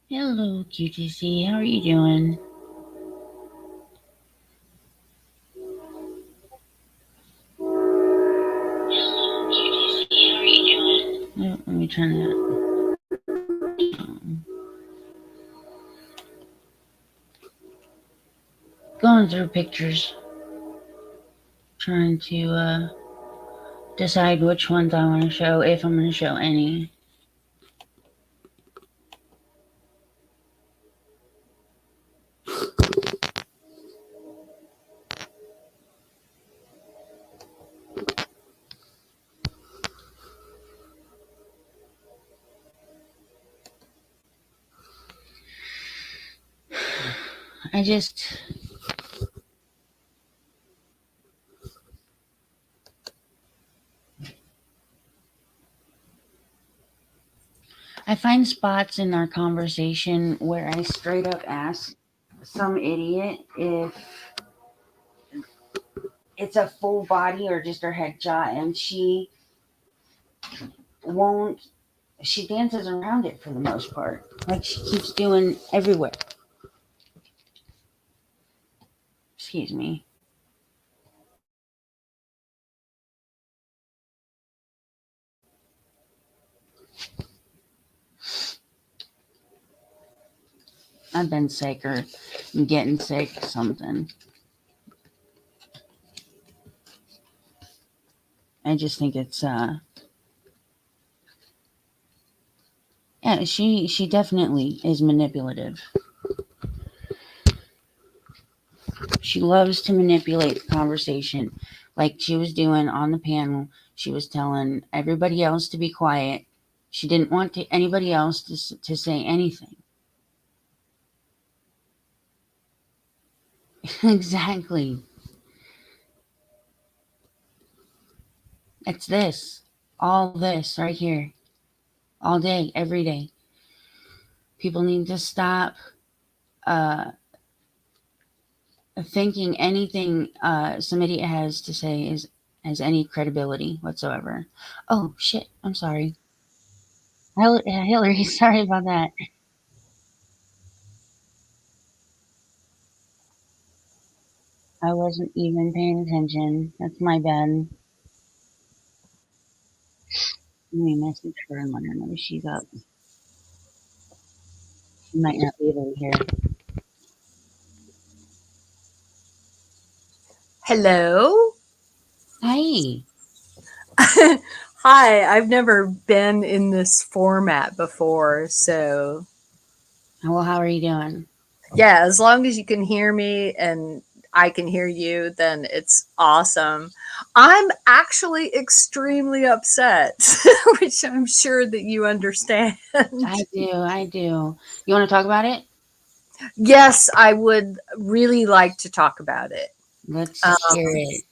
Hello, QTC. How are you doing? Oh, let me turn that. Going through pictures, trying to decide which ones I want to show, if I'm going to show any. I find spots in our conversation where I straight up ask some idiot if it's a full body or just her headshot, and won't, she dances around it for the most part. Like she keeps doing everywhere. Excuse me. I've been sick or getting sick, something. I just think it's yeah, she definitely is manipulative. She loves to manipulate the conversation, like she was doing on the panel. She was telling everybody else to be quiet. She didn't want anybody else to say anything. Exactly. It's this. All this right here. All day, every day. People need to stop uh, thinking anything some idiot has to say is has any credibility whatsoever. Oh shit! I'm sorry, Hillary. Sorry about that. I wasn't even paying attention. That's my bad. Let me message her and let her know she's up. She might not be able to hear. Hello. Hi. Hi, I've never been in this format before, so Well, how are you doing? yeah, as long as you can hear me and I can hear you, then it's awesome. I'm actually extremely upset, which I'm sure that you understand. I do. I do. You want to talk about it? Yes, I would really like to talk about it. Let's hear it.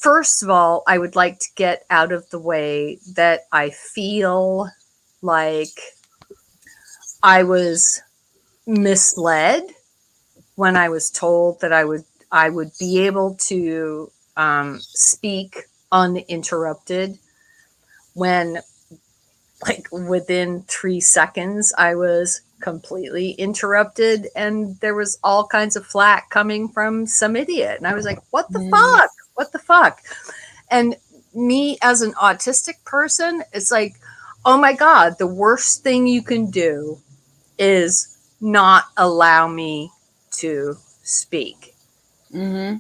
First of all, I would like to get out of the way that I feel like I was misled when I was told that I would be able to speak uninterrupted when, like, within 3 seconds I was completely interrupted and there was all kinds of flack coming from some idiot, and I was like, Mm, what the fuck. And me as an autistic person, it's like, oh my god, the worst thing you can do is not allow me to speak. mm-hmm.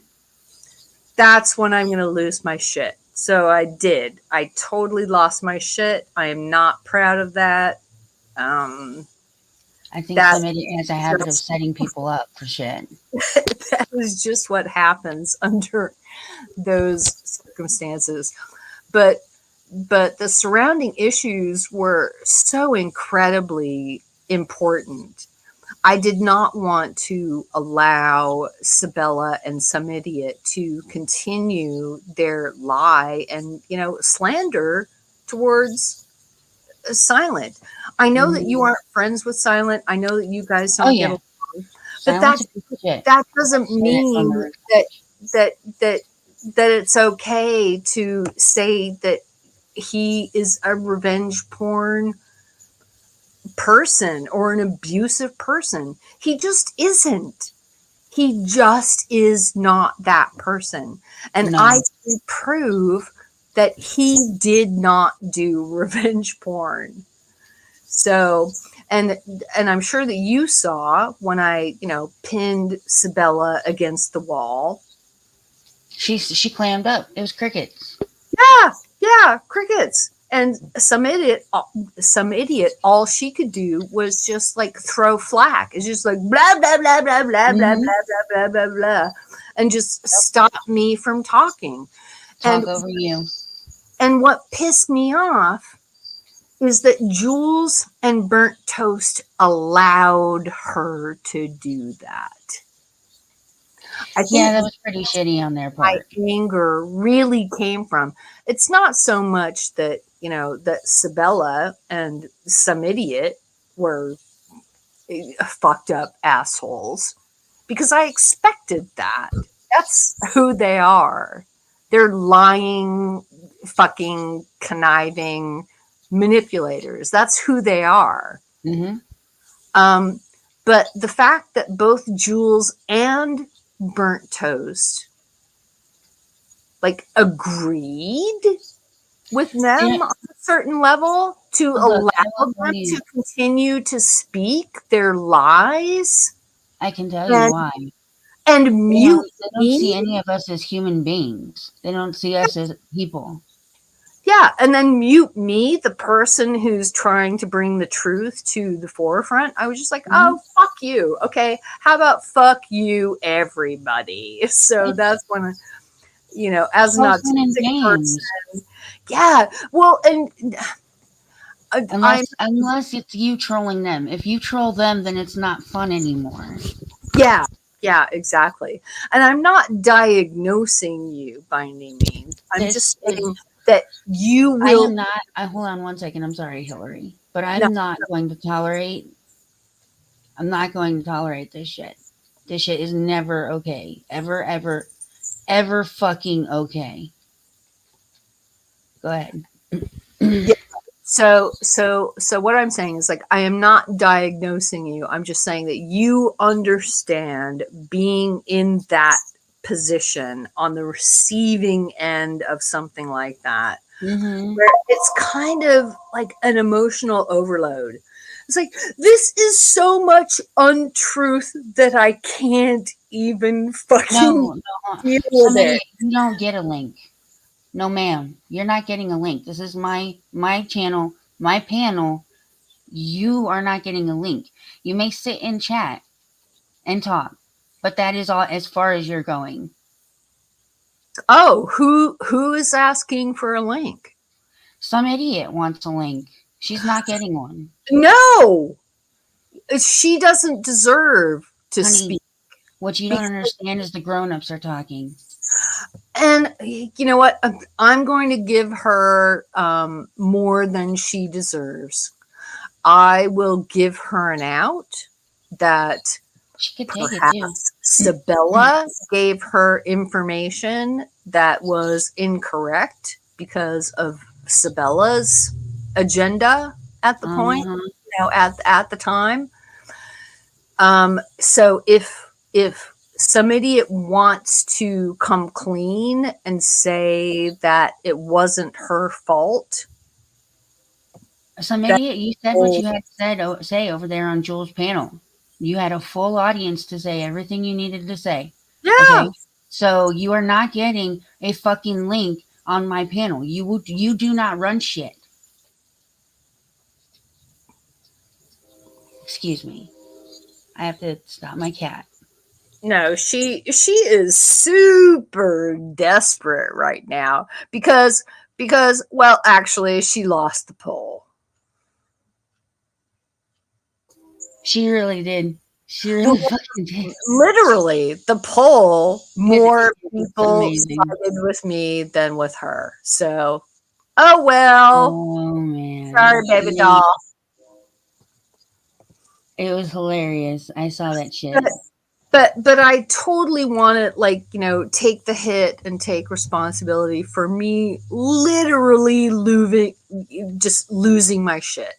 That's when I'm going to lose my shit. So I did. I totally lost my shit. I am not proud of that. Um, I think that some idiot has a habit of just setting people up for shit. that is just what happens under those circumstances. But the surrounding issues were so incredibly important. I did not want to allow Sabella and some idiot to continue their lie and, slander towards Silent. I know that you Mm-hmm. aren't friends with Silent. I know that you guys Oh don't get yeah, along, but silence a piece of shit. that I've doesn't said it mean numerous that times. that that that it's okay to say that he is a revenge porn person or an abusive person. He just isn't. He just is not that person. And I No. can prove that he did not do revenge porn. So, and I'm sure that you saw when I, pinned Sabella against the wall. She clammed up. It was crickets. Yeah, yeah, crickets. And some idiot, all she could do was just like throw flack. It's just like blah blah blah blah blah blah blah Mm-hmm. blah blah blah blah, and just stop me from talking. And Talk over you. what pissed me off is that Jules and Burnt Toast allowed her to do that. I Yeah, think that was pretty shitty on their my part. anger really came from. It's not so much that, that Sabella and some idiot were fucked up assholes, because I expected that. That's who they are. They're lying, fucking conniving manipulators. That's who they are. Mm-hmm. Um, but the fact that both Jules and Burnt Toast like agreed with them Yeah, on a certain level to look, I allow will tell them you, to continue to speak their lies I can tell you and why. mute They don't me. see any of us as human beings. They don't see us as people. Yeah, and then mute me, the person who's trying to bring the truth to the forefront. I was just like, Mhm. oh, fuck you. Okay. How about fuck you, everybody? So It's that's when, as an all fun and autistic person, games. yeah. Well, and I'm, Unless it's you trolling them. If you troll them, then it's not fun anymore. yeah, yeah, exactly. And I'm not diagnosing you by any means. I'm This just is saying that you I will, am not I hold on one second, I'm sorry, Hillary. But no, I'm not going to tolerate this shit. This shit is never okay. Ever, ever, ever fucking okay. Go ahead. so what I'm saying is like I am not diagnosing you. I'm just saying that you understand being in that position on the receiving end of something like that, Mm-hmm. where it's kind of like an emotional overload. It's like this is so much untruth that I can't even fucking No, no. deal with Somebody, it. you don't get a link. No, ma'am. You're not getting a link. This is my channel, my panel. You are not getting a link. You may sit in chat and talk, but that is all as far as you're going. Oh, who is asking for a link? Some idiot wants a link. She's not getting one. No, she doesn't deserve to Honey, speak. what you don't Because, understand is the grown-ups are talking. and you know what? I'm going to give her more than she deserves. I will give her an out that She could take it too. perhaps Sabella gave her information that was incorrect because of Sabella's agenda at the point, Uh-huh. at the time. So if some idiot wants to come clean and say that it wasn't her fault, Some that idiot, you said what you had said say over there on Jules' panel. You had a full audience to say everything you needed to say. yeah, Okay? So you are not getting a fucking link on my panel. You do not run shit. Excuse me. I have to stop my cat. no, she is super desperate right now because well, actually, she lost the poll. She really did. She really fucking did. Literally, the poll, more It's people amazing. sided with me than with her. So, oh well. Oh man. Sorry, baby doll. It was hilarious. I saw that But shit. but I totally want to take the hit and take responsibility for me literally losing my shit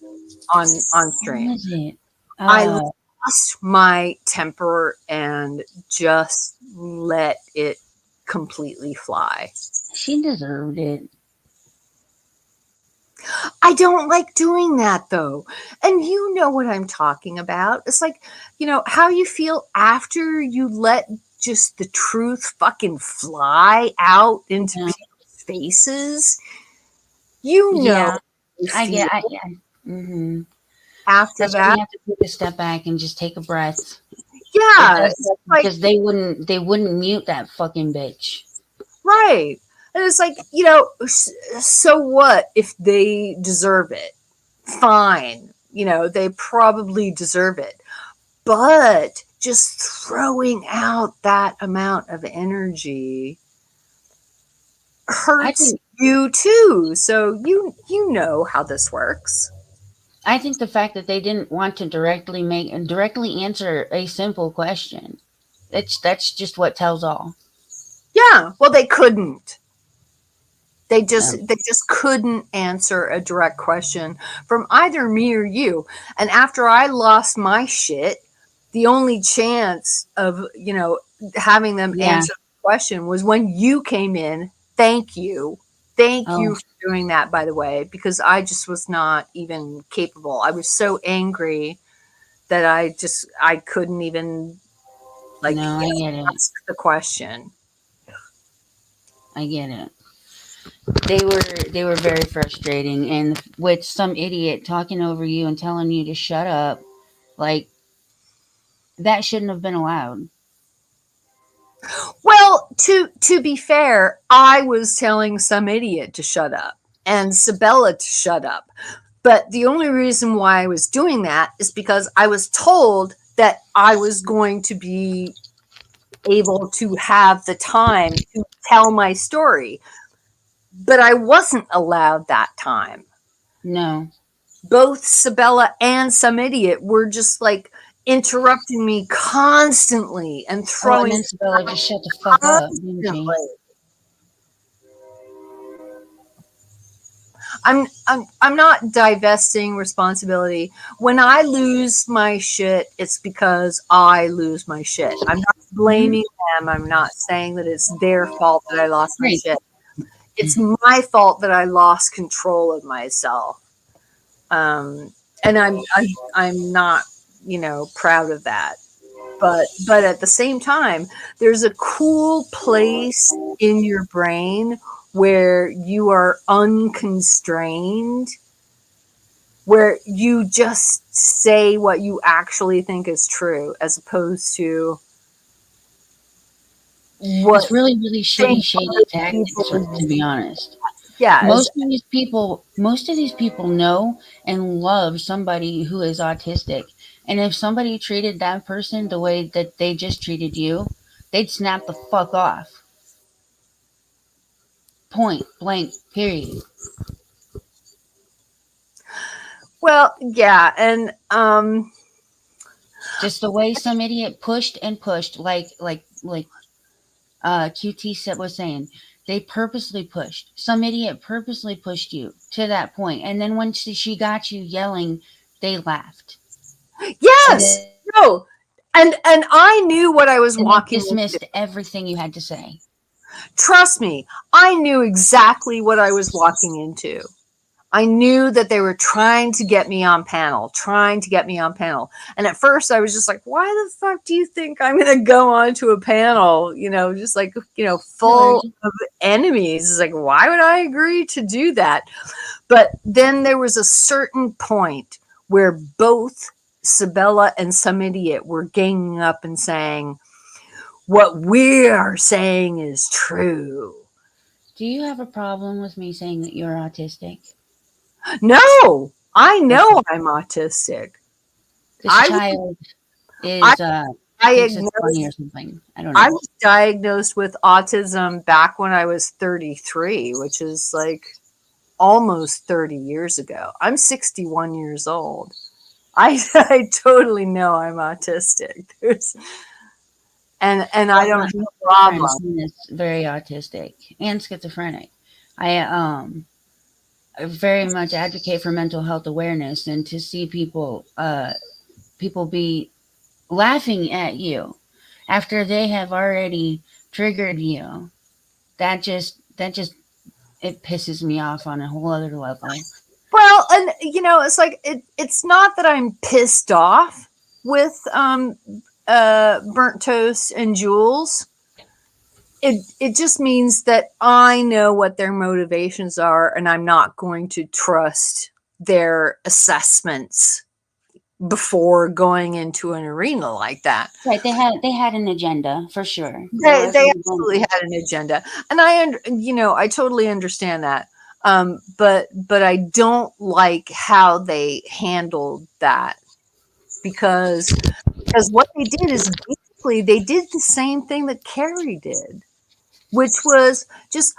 on What stream. was it? I Uh, lost my temper and just let it completely fly. she deserved it. I don't like doing that though. And you know what I'm talking about. It's like, how you feel after you let just the truth fucking fly out into Yeah. people's faces. You know Yeah. how you I feel get. Yeah. Hmm. after That's why that. you have to take a step back and just take a breath. It Yeah. does It's help like, because they wouldn't mute that fucking bitch. right. And it's like, so what if they deserve it? Fine. They probably deserve it. But just throwing out that amount of energy I hurts think you too. So you know how this works. I think the fact that they didn't want to directly answer a simple question. That's just what tells all. Yeah, well they couldn't. They just Um, they just couldn't answer a direct question from either me or you. And after I lost my shit, the only chance of, having them yeah. answer the question was when you came in. Thank you. Thank Oh you for doing that, by the way, because I just was not even capable. I was so angry that I couldn't even like no, I get it. ask the question. I get it. They were very frustrating, and with some idiot talking over you and telling you to shut up, like that shouldn't have been allowed. Well, to be fair, I was telling some idiot to shut up and Sabella to shut up. But the only reason why I was doing that is because I was told that I was going to be able to have the time to tell my story, but I wasn't allowed that time. No. Both Sabella and some idiot were just like interrupting me constantly and Oh, and throwing then Sabella just shut the fuck up, didn't she? constantly. I'm not divesting responsibility. When I lose my shit, it's because I lose my shit. I'm not blaming them. I'm not saying that it's their fault that I lost my Right. shit. It's my fault that I lost control of myself. And I'm not, proud of that. But at the same time, there's a cool place in your brain where you are unconstrained, where you just say what you actually think is true, as opposed to what It's really, really shitty, shady tactics, people. to be honest. Yeah, Most of these people know and love somebody who is autistic. And if somebody treated that person the way that they just treated you, they'd snap the fuck off. Point blank, period. well, yeah, and Just the way some idiot pushed and pushed, QT was saying, they purposely pushed. Some idiot purposely pushed you to that point, and then when she got you yelling, they laughed. And yes, no, and I knew what I was and they walking into. dismissed everything you had to say. Trust me, I knew exactly what I was walking into. I knew that they were trying to get me on panel, trying to get me on panel. And at first I was just like, why the fuck do you think I'm going to go onto a panel, just like, full of enemies? It's like, why would I agree to do that? But then there was a certain point where both Sabella and some idiot were ganging up and saying, what we are saying is true. Do you have a problem with me saying that you're autistic? No, I know I'm autistic. This I child I is thinks it's funny or diagnosed something. I don't I know. was diagnosed with autism back when I was 33, which is like almost 30 years ago. I'm 61 years old. I totally know I'm autistic. And I don't have a problem. Friend is very autistic and schizophrenic. I very much advocate for mental health awareness, and to see people be laughing at you after they have already triggered you, that just it pisses me off on a whole other level. Well, and it's like it's not that I'm pissed off with Burnt Toast and Jules. It just means that I know what their motivations are, and I'm not going to trust their assessments before going into an arena like that. Right, they had an agenda for sure. They absolutely had an agenda, and I totally understand that. But I don't like how they handled that, because what they did is basically they did the same thing that Carrie did, which was just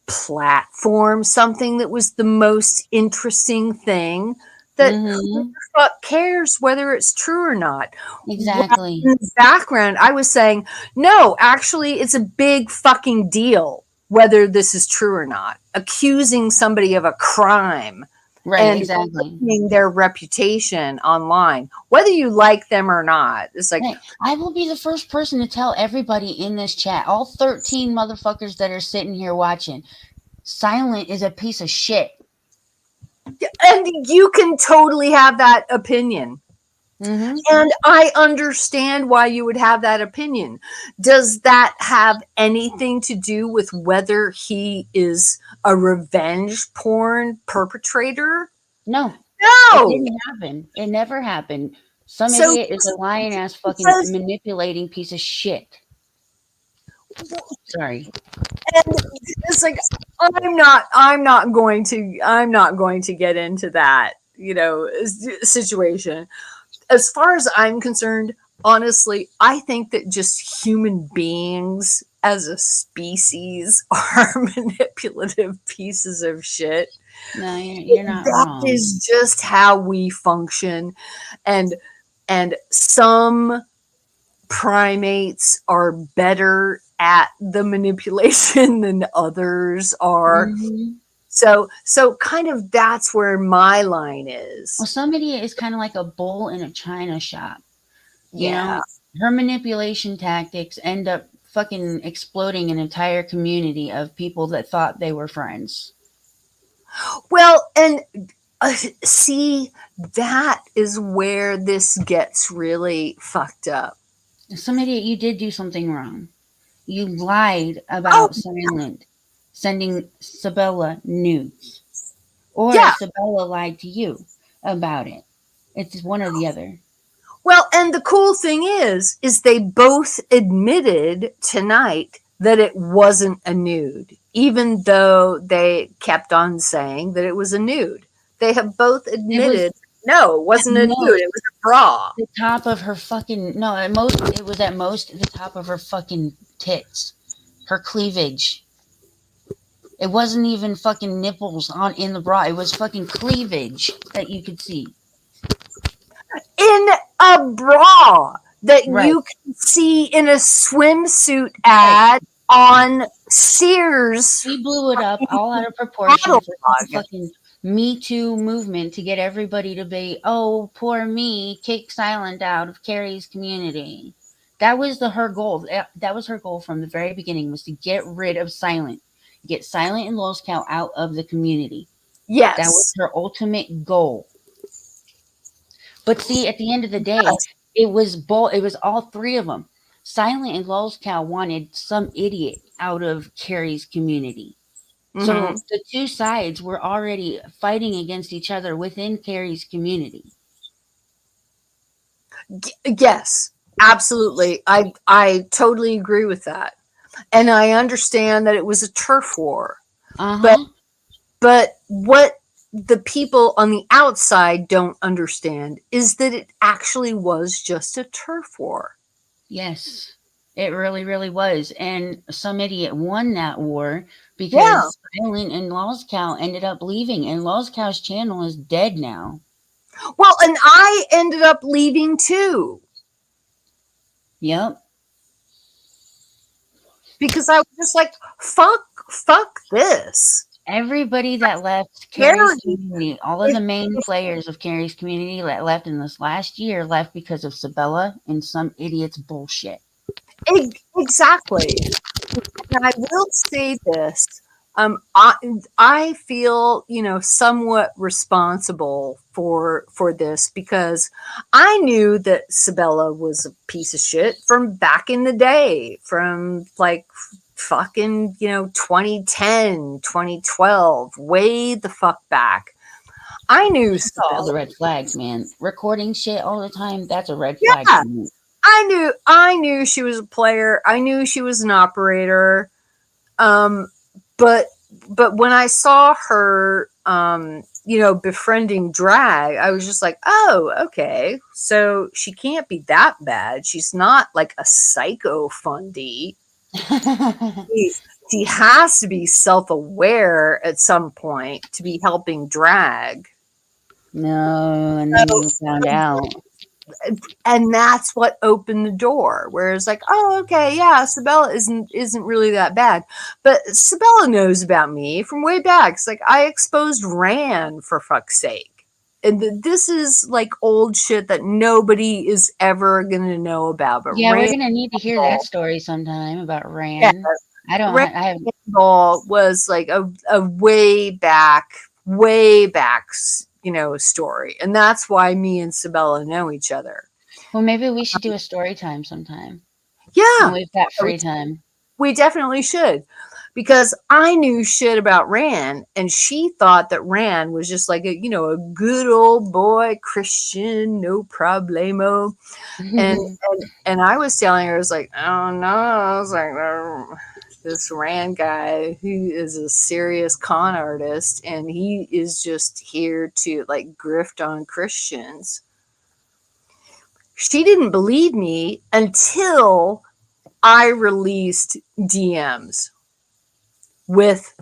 platform something that was the most interesting thing that who the fuck cares whether it's true or not. Exactly. In the background, I was saying, no, actually, it's a big fucking deal whether this is true or not. Accusing somebody of a crime, Right, and exactly. their reputation online, whether you like them or not. It's like, right. I will be the first person to tell everybody in this chat, all 13 motherfuckers that are sitting here watching, Silent is a piece of shit. And you can totally have that opinion. Mm-hmm. And I understand why you would have that opinion. Does that have anything to do with whether he is a revenge porn perpetrator? No, it No. didn't happen. It never happened. Some So idiot is a lying ass fucking says- manipulating piece of shit. Sorry. and it's like I'm not going to get into that, situation. As far as I'm concerned, honestly, I think that just human beings as a species are manipulative pieces of shit. No, you're not That wrong. is just how we function. And some primates are better at the manipulation than others are. Mhm. So kind of that's where my line is. Well, some idiot is kind of like a bull in a china shop. You Yeah. know, her manipulation tactics end up fucking exploding an entire community of people that thought they were friends. Well, and see, that is where this gets really fucked up. Some idiot, you did do something wrong. You lied about Silent sending Sabella nudes. Or Yeah. Sabella lied to you about it. It's one or the other. Well, and the cool thing is they both admitted tonight that it wasn't a nude, even though they kept on saying that it was a nude. They have both admitted, no, it wasn't a nude, it was a bra. The top of her fucking, no, it was at most the top of her fucking tits. Her cleavage. It wasn't even fucking nipples in the bra. It was fucking cleavage that you could see. In a bra that Right. you can see in a swimsuit ad on Sears. She blew it up all out of proportion for the Catalog. fucking Me Too movement to get everybody to be, oh, poor me, kick Silent out of Carrie's community. That was her goal. That was her goal from the very beginning, was to get rid of Silent. Get Silent and Lost Cow out of the community. Yes. That was her ultimate goal. But see, at the end of the day, it was all three of them. Silent and Lost Cow wanted some idiot out of Carrie's community. Mm-hmm. So the two sides were already fighting against each other within Carrie's community. Yes, absolutely. I totally agree with that. And I understand that it was a turf war. Uh-huh. But what the people on the outside don't understand is that it actually was just a turf war. Yes, it really, really was. And some idiot won that war because Silent and Lost Cow ended up leaving, and Lost Cow's channel is dead now. Well, and I ended up leaving too. Yep. Because I was just like, fuck this. Everybody that left Carrie's community, all of the main players of Carrie's community that left in this last year left because of Sabella and some idiot's bullshit. Exactly. And I will say this. I feel, somewhat responsible for this because I knew that Sabella was a piece of shit from back in the day, from like fucking 2010, 2012, way the fuck back. I knew all the red flags, man. Recording shit all the time, that's a red flag for me. I knew she was a player. I knew she was an operator. But when I saw her befriending drag, I was just like, oh, okay. So she can't be that bad. She's not like a psycho fundy. She has to be self-aware at some point to be helping drag. No, and then you found out. And that's what opened the door. Whereas like, oh, okay, yeah, Sabella isn't really that bad. But Sabella knows about me from way back. It's like I exposed Ran, for fuck's sake. And this is like old shit that nobody is ever gonna know about. But yeah, Ran, we're gonna need to hear that story sometime about Ran. yeah, I don't. Rand I have. Campbell was like a way back, story. And that's why me and Sabella know each other. Well, maybe we should do a story time sometime when Yeah, we've got we, free time. we definitely should. Because I knew shit about Rand, and she thought that Rand was just like a good old boy Christian, no problemo. And and I was telling her, I was like, oh no, I was like, this Rand guy, who is a serious con artist, and he is just here to like grift on Christians. She didn't believe me until I released DMs with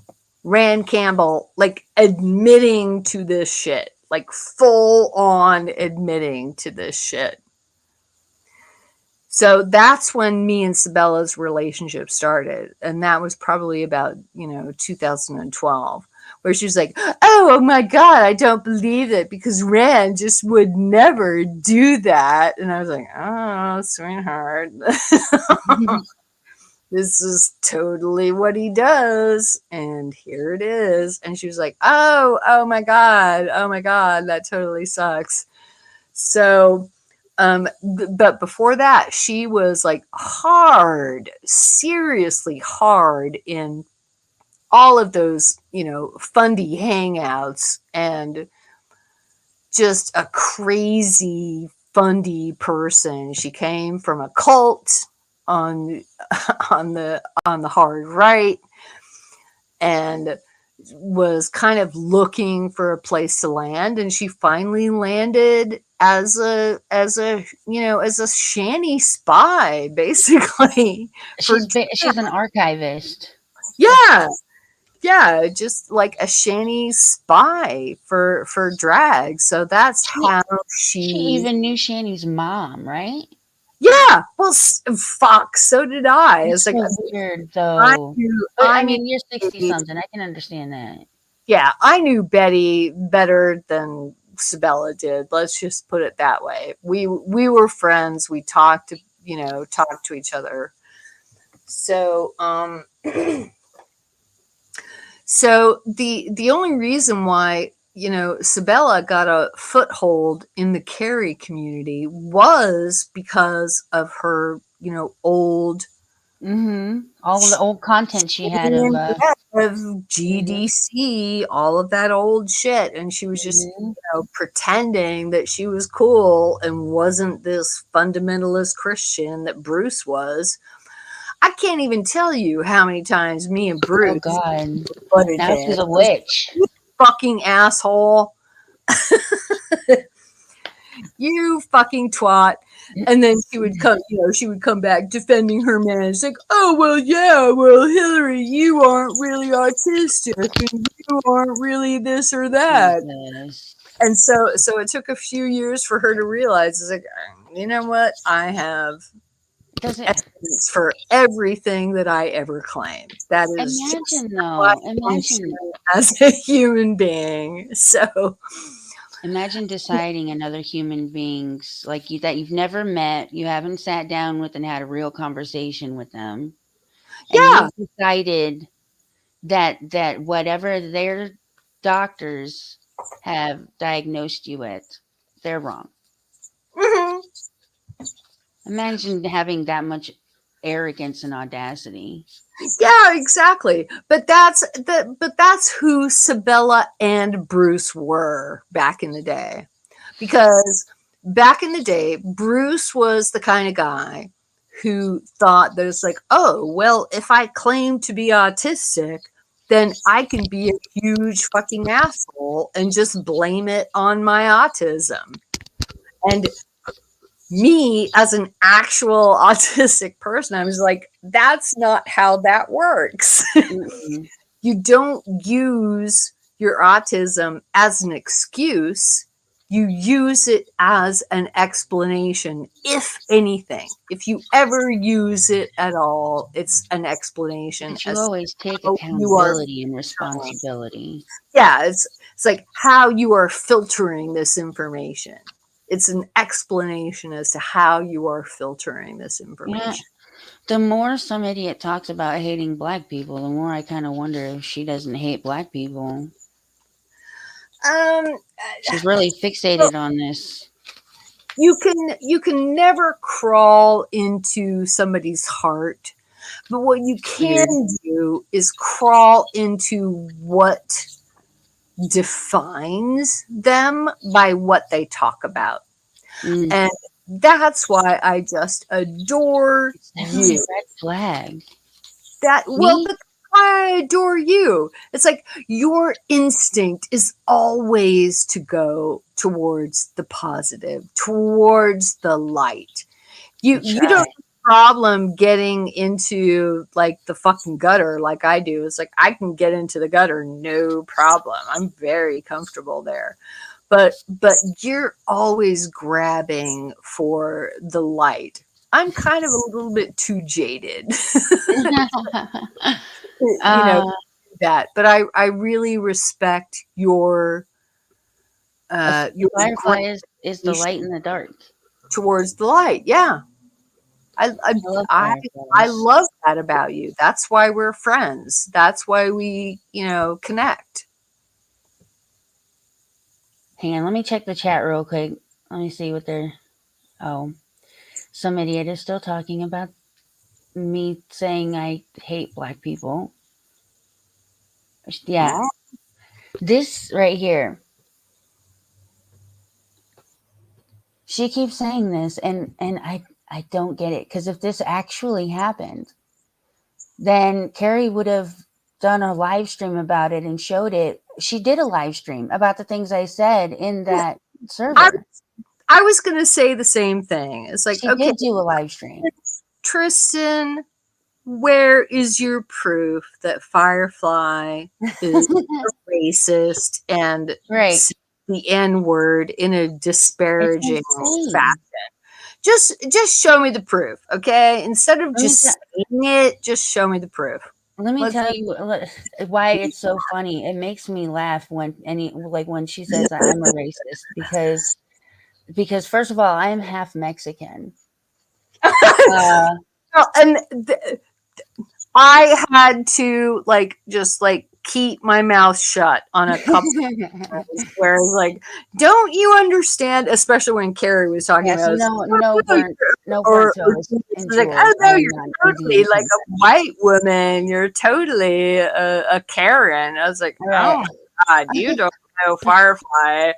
Rand Campbell, like admitting to this shit, like full on admitting to this shit. So that's when me and Sabella's relationship started. And that was probably about, 2012, where she was like, oh my God, I don't believe it, because Rand just would never do that. And I was like, oh, sweetheart. This is totally what he does. And here it is. And she was like, oh my God. Oh my God. That totally sucks. So, but before that, she was like hard, seriously hard in all of those, fundy hangouts, and just a crazy fundy person. She came from a cult on on the hard right, and was kind of looking for a place to land, and she finally landed as a shanty spy, basically. She's an archivist. Yeah, yeah, just like a shanty spy for drag. So that's She how she she. even knew Shanny's mom, right? Yeah, well, fuck, so did I. It's It's like, so weird, I though. knew But I I knew mean, you're 60 something. I can understand that. yeah, I knew Betty better than Sabella did. Let's just put it that way. We were friends. We talked to each other. So so the only reason why Sabella got a foothold in the Carrie community was because of her old All the old content she had of mhm, GDC, all of that old shit. And she was just, mhm. pretending that she was cool and wasn't this fundamentalist Christian that Bruce was. I can't even tell you how many times me and Oh Bruce God. butted Now she's heads. a witch. Fucking asshole. You fucking twat. And then she would come back defending her man. It's like, oh, well, yeah, well, Hillary, you aren't really autistic, and you aren't really this or that. Jesus. And so it took a few years for her to realize, it's like, you know what? I have Does it evidence for everything that I ever claimed. That is just imagine how I though? function as a human being. So Imagine deciding another human beings like you that you've never met, you haven't sat down with and had a real conversation with them, and yeah. you've decided that whatever their doctors have diagnosed you with, they're wrong. Mhm. Imagine having that much arrogance and audacity. Yeah, exactly. But that's who Sabella and Bruce were back in the day. Because back in the day, Bruce was the kind of guy who thought that it's like, oh, well, if I claim to be autistic, then I can be a huge fucking asshole and just blame it on my autism. And me as an actual autistic person, I was like, that's not how that works. Mm-mm. You don't use your autism as an excuse. You use it as an explanation, if anything. If you ever use it at all, it's an explanation But you as always take how you are accountability and filtering. responsibility. Yeah, it's like how you are filtering this information. It's an explanation as to how you are filtering this Yeah, information. The more some idiot talks about hating black people, the more I kind of wonder if she doesn't hate black people. Um, She's really fixated on this. you can never crawl into somebody's heart, but what you can do is crawl into what defines them by what they talk about. Mm. And that's why I just adore Definitely you. a red flag. Well, Me? that's why I adore you. It's like your instinct is always to go towards the positive, towards the light. You That's you right. don't have a problem getting into like the fucking gutter like I do. It's like I can get into the gutter, no problem. I'm very comfortable there. But you're always grabbing for the light. I'm kind of a little bit too jaded, you know, that. But I really respect your your Firefly is the light in the dark. towards the light. Yeah, I I, I love I I fireflies. love that about you. That's why we're friends. That's why we connect. Hang on, let me check the chat real quick. Let me see what they're. Oh, some idiot is still talking about me saying I hate black people. Yeah, this right here. She keeps saying this, and I don't get it, because if this actually happened, then Carrie would have done a live stream about it and showed it. She did a live stream about the things I said in that I server. I was gonna say the same thing. It's like, She okay, did do a live stream. Tristan, where is your proof that Firefly is racist and Right. the N word in a It's disparaging insane. fashion? Just show me the proof, okay? Instead of just saying it, just show me the proof. Let me Let's- tell you why it's so funny. It makes me laugh when when she says that I'm a racist, because first of all, I am half Mexican. Well, and I had to just keep my mouth shut on a couple where it's like, don't you understand? Especially when Carrie was talking Yes, about no burnt or toast it's into like, a oh no, you're totally Indian like a sunset. white woman. You're totally a Karen. I was like, Right. oh my god, you don't know Firefly.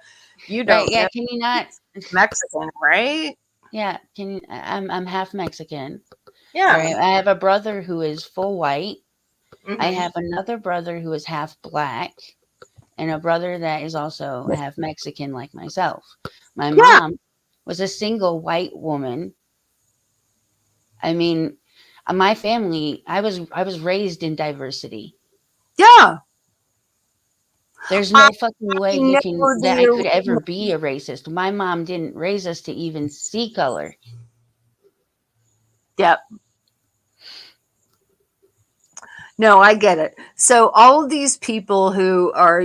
You Right? don't Yeah. know Can you not? Mexican, right? Yeah. Can you? I'm half Mexican. Yeah. All right. I have a brother who is full white. I Mhm. have another brother who is half black, and a brother that is also half Mexican, like myself. My Yeah. mom was a single white woman. I mean, my family. I was raised in diversity. Yeah. There's I no fucking way know that I could the ever be a racist. My mom didn't raise us to even see color. Yep. No, I get it. So all of these people who are,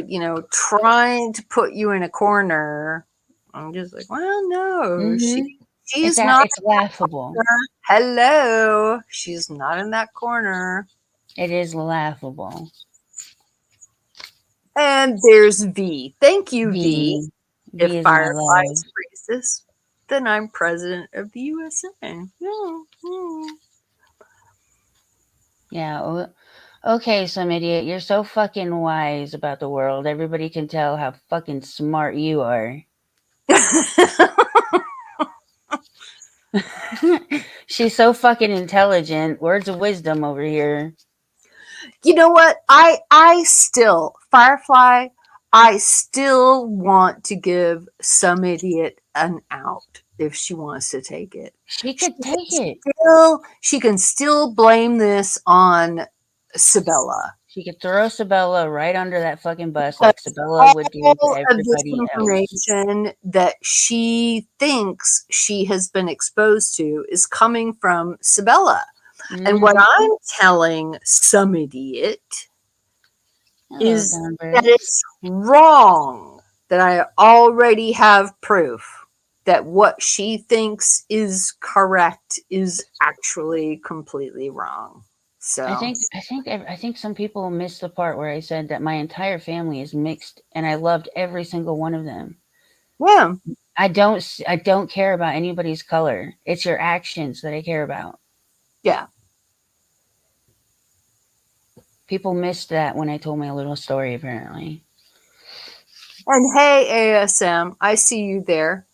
trying to put you in a corner, I'm just like, well, no, she's not. It's laughable. Hello, she's not in that corner. It is laughable. And there's V. Thank you, V. V If is my Firefly love. is racist, then I'm president of the USA. Yeah. Okay, some idiot. You're so fucking wise about the world. Everybody can tell how fucking smart you are. She's so fucking intelligent. Words of wisdom over here. You know what? I still Firefly. I still want to give some idiot an out if she wants to take it. She could take it. She can still blame this on Sabella. She could throw Sabella right under that fucking bus like Sabella would do to All of this everybody else. information that she thinks she has been exposed to is coming from Sabella. And what I'm telling some idiot is that it's wrong, that I already have proof that what she thinks is correct is actually completely wrong. So I think some people missed the part where I said that my entire family is mixed and I loved every single one of them. yeah, I don't care about anybody's color. It's your actions that I care about. yeah. People missed that when I told my little story apparently. And hey, ASM, I see you there.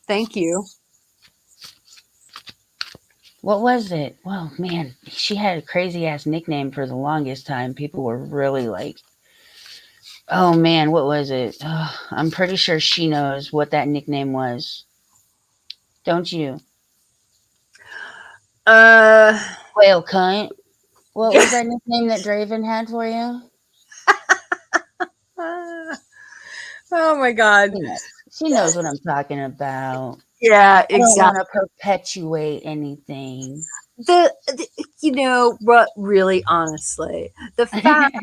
Thank you. What was it? Well, man, she had a crazy ass nickname for the longest time. People were really like, oh man, what was it? I'm pretty sure she knows what that nickname was. Don't you? Uh, Whale cunt. What was that nickname that Draven had for you? oh my God. She knows what I'm talking about. Yeah, I don't want exactly. to perpetuate anything. You know what, really honestly, the fact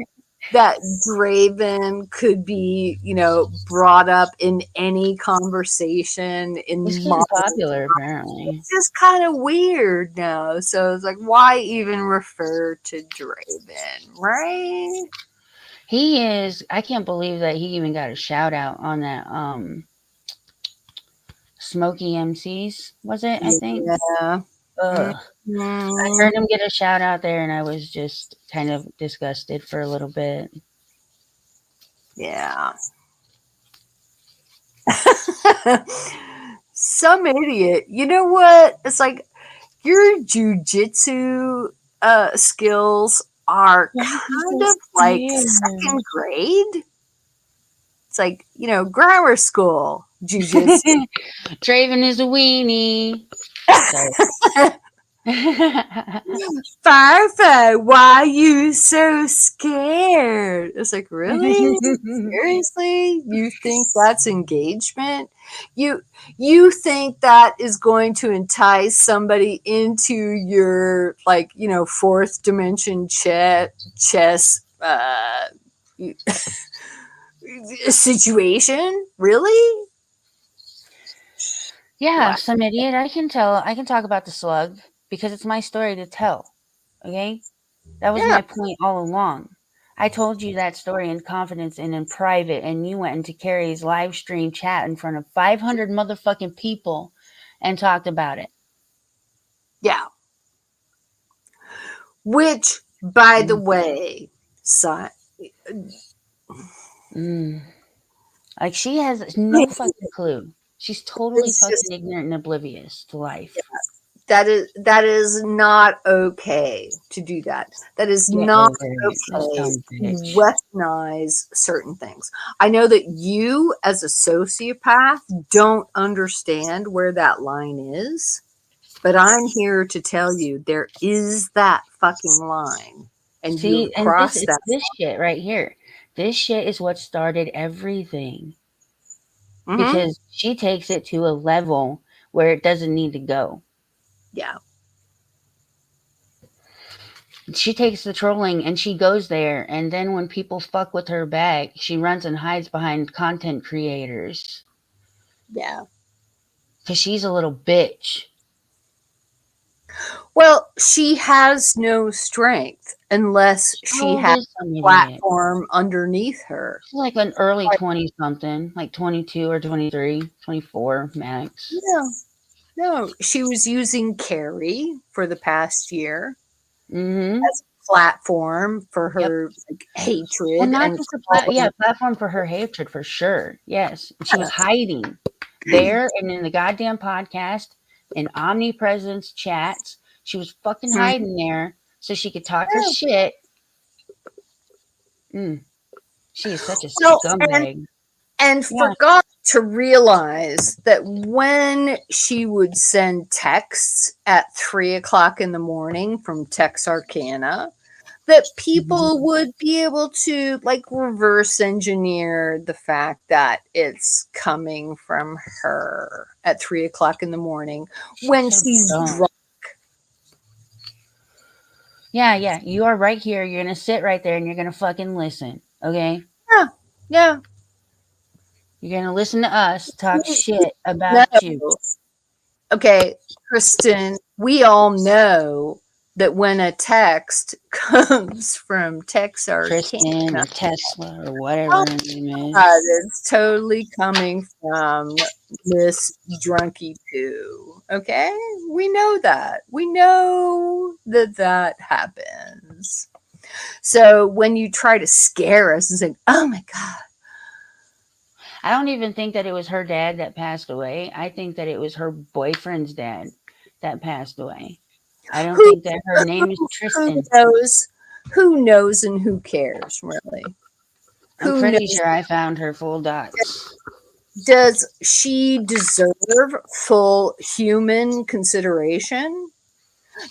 that Draven could be, you know, brought up in any conversation He's in getting modern, popular, apparently. it's just kind of weird now. So it's like, why even refer to Draven, right? He is. I can't believe that he even got a shout out on that. Smoky MCs was it? I think. Yeah. Ugh. I Mhm. heard him get a shout out there, and I was just kind of disgusted for a little bit. Yeah. Some idiot. You know what? It's like your jujitsu skills are kind of like second grade. It's like, you know, grammar school jujitsu. Draven is a weenie. Sorry. Firefly, why you so scared? It's like, really? Seriously? You think that's engagement? You think that is going to entice somebody into your, like, you know, fourth dimension chess situation? Really? Yeah, Wow. some idiot. I can tell. I can talk about the slug because it's my story to tell. Okay? That was Yeah. my point all along. I told you that story in confidence and in private, and you went into Carrie's live stream chat in front of 500 motherfucking people and talked about it. Yeah. Which, by the Mm. way, son, Mm. Like, she has no fucking clue. She's totally it's fucking just ignorant and oblivious to life. that is not okay to do that. That is Get not over it. This okay dumb to bitch. weaponize certain things. I know that you, as a sociopath, don't understand where that line is, but I'm here to tell you there is that fucking line, and you See, have and crossed it's that. this shit right here. This shit is what started everything Hmm. because she takes it to a level where it doesn't need to go. Yeah. She takes the trolling and she goes there, and then when people fuck with her back, she runs and hides behind content creators Yeah. because she's a little bitch. Well, she has no strength unless How she old has is some a idiot? platform underneath her. She's like an early 20 something, like 22 or 23, 24 max. No, no, she was using Carrie for the past year Mm-hmm. as a platform for Yep. her, like, Well, hatred not and just calling. platform for her hatred for sure. Yes, she was hiding there and in the goddamn podcast, in omnipresence chats. She was fucking Mhm. hiding there so she could talk her shit. Mm, she is such a Well, scumbag. and Yeah. forgot to realize that when she would send texts at 3 o'clock in the morning from Texarkana, that Mhm. people would be able to, like, reverse engineer the fact that it's coming from her at 3 o'clock in the morning She's when so she's dumb. drunk. Yeah, yeah. You are right here. You're gonna sit right there and you're gonna fucking listen. Okay? Yeah, yeah. You're gonna listen to us talk shit No. about you. Okay, Kristen, we all know that when a text comes from Tristan Texarkana, or Tesla or whatever her name is. it's totally coming from Miss Drunky Poo. Okay, we know that. We know that that happens. So when you try to scare us and say, "Oh my god," I don't even think that it was her dad that passed away. I think that it was her boyfriend's dad that passed away. I don't think that her name is who Tristan. knows? Who knows and who cares, really? I'm Who pretty knows? sure I found her full dots. Does she deserve full human consideration?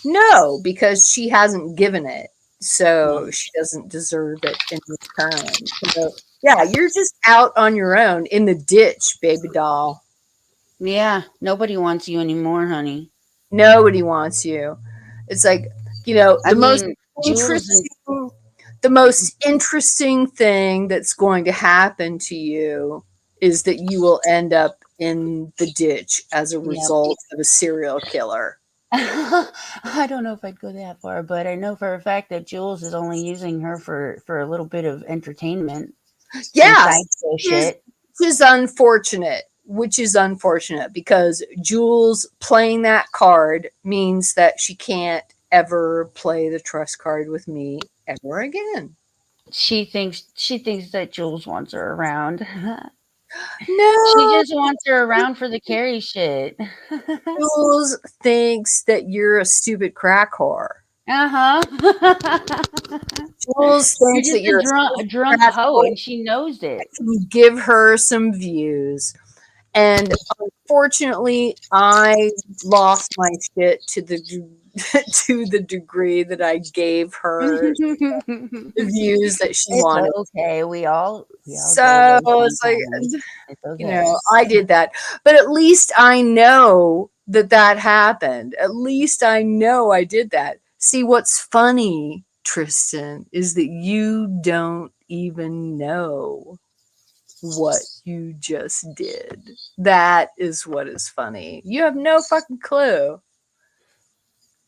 No, because she hasn't given it. So she doesn't deserve it in return. So, yeah, you're just out on your own in the ditch, baby doll. Yeah, nobody wants you anymore, honey. Nobody wants you. It's like, I mean, Jules and the most interesting thing that's going to happen to you is that you will end up in the ditch as a yep. result of a serial killer. I don't know if I'd go that far, but I know for a fact that Jules is only using her for a little bit of entertainment. Yeah, shit. which is unfortunate because Jules playing that card means that she can't ever play the trust card with me ever again. She thinks that Jules wants her around. No, She just wants her around for the Carrie shit. Jules thinks that you're a stupid crack whore. Uh-huh. Jules You're thinks just that you're a drunk hoe and she knows it. give her some views. And unfortunately, I lost my shit to the to the degree that I gave her the views that she wanted. Okay. We all So it's like, it's okay. I did that. But at least I know that that happened. At least I know I did that. See, what's funny, Tristan, is that you don't even know what you just did. That is what is funny. You have no fucking clue.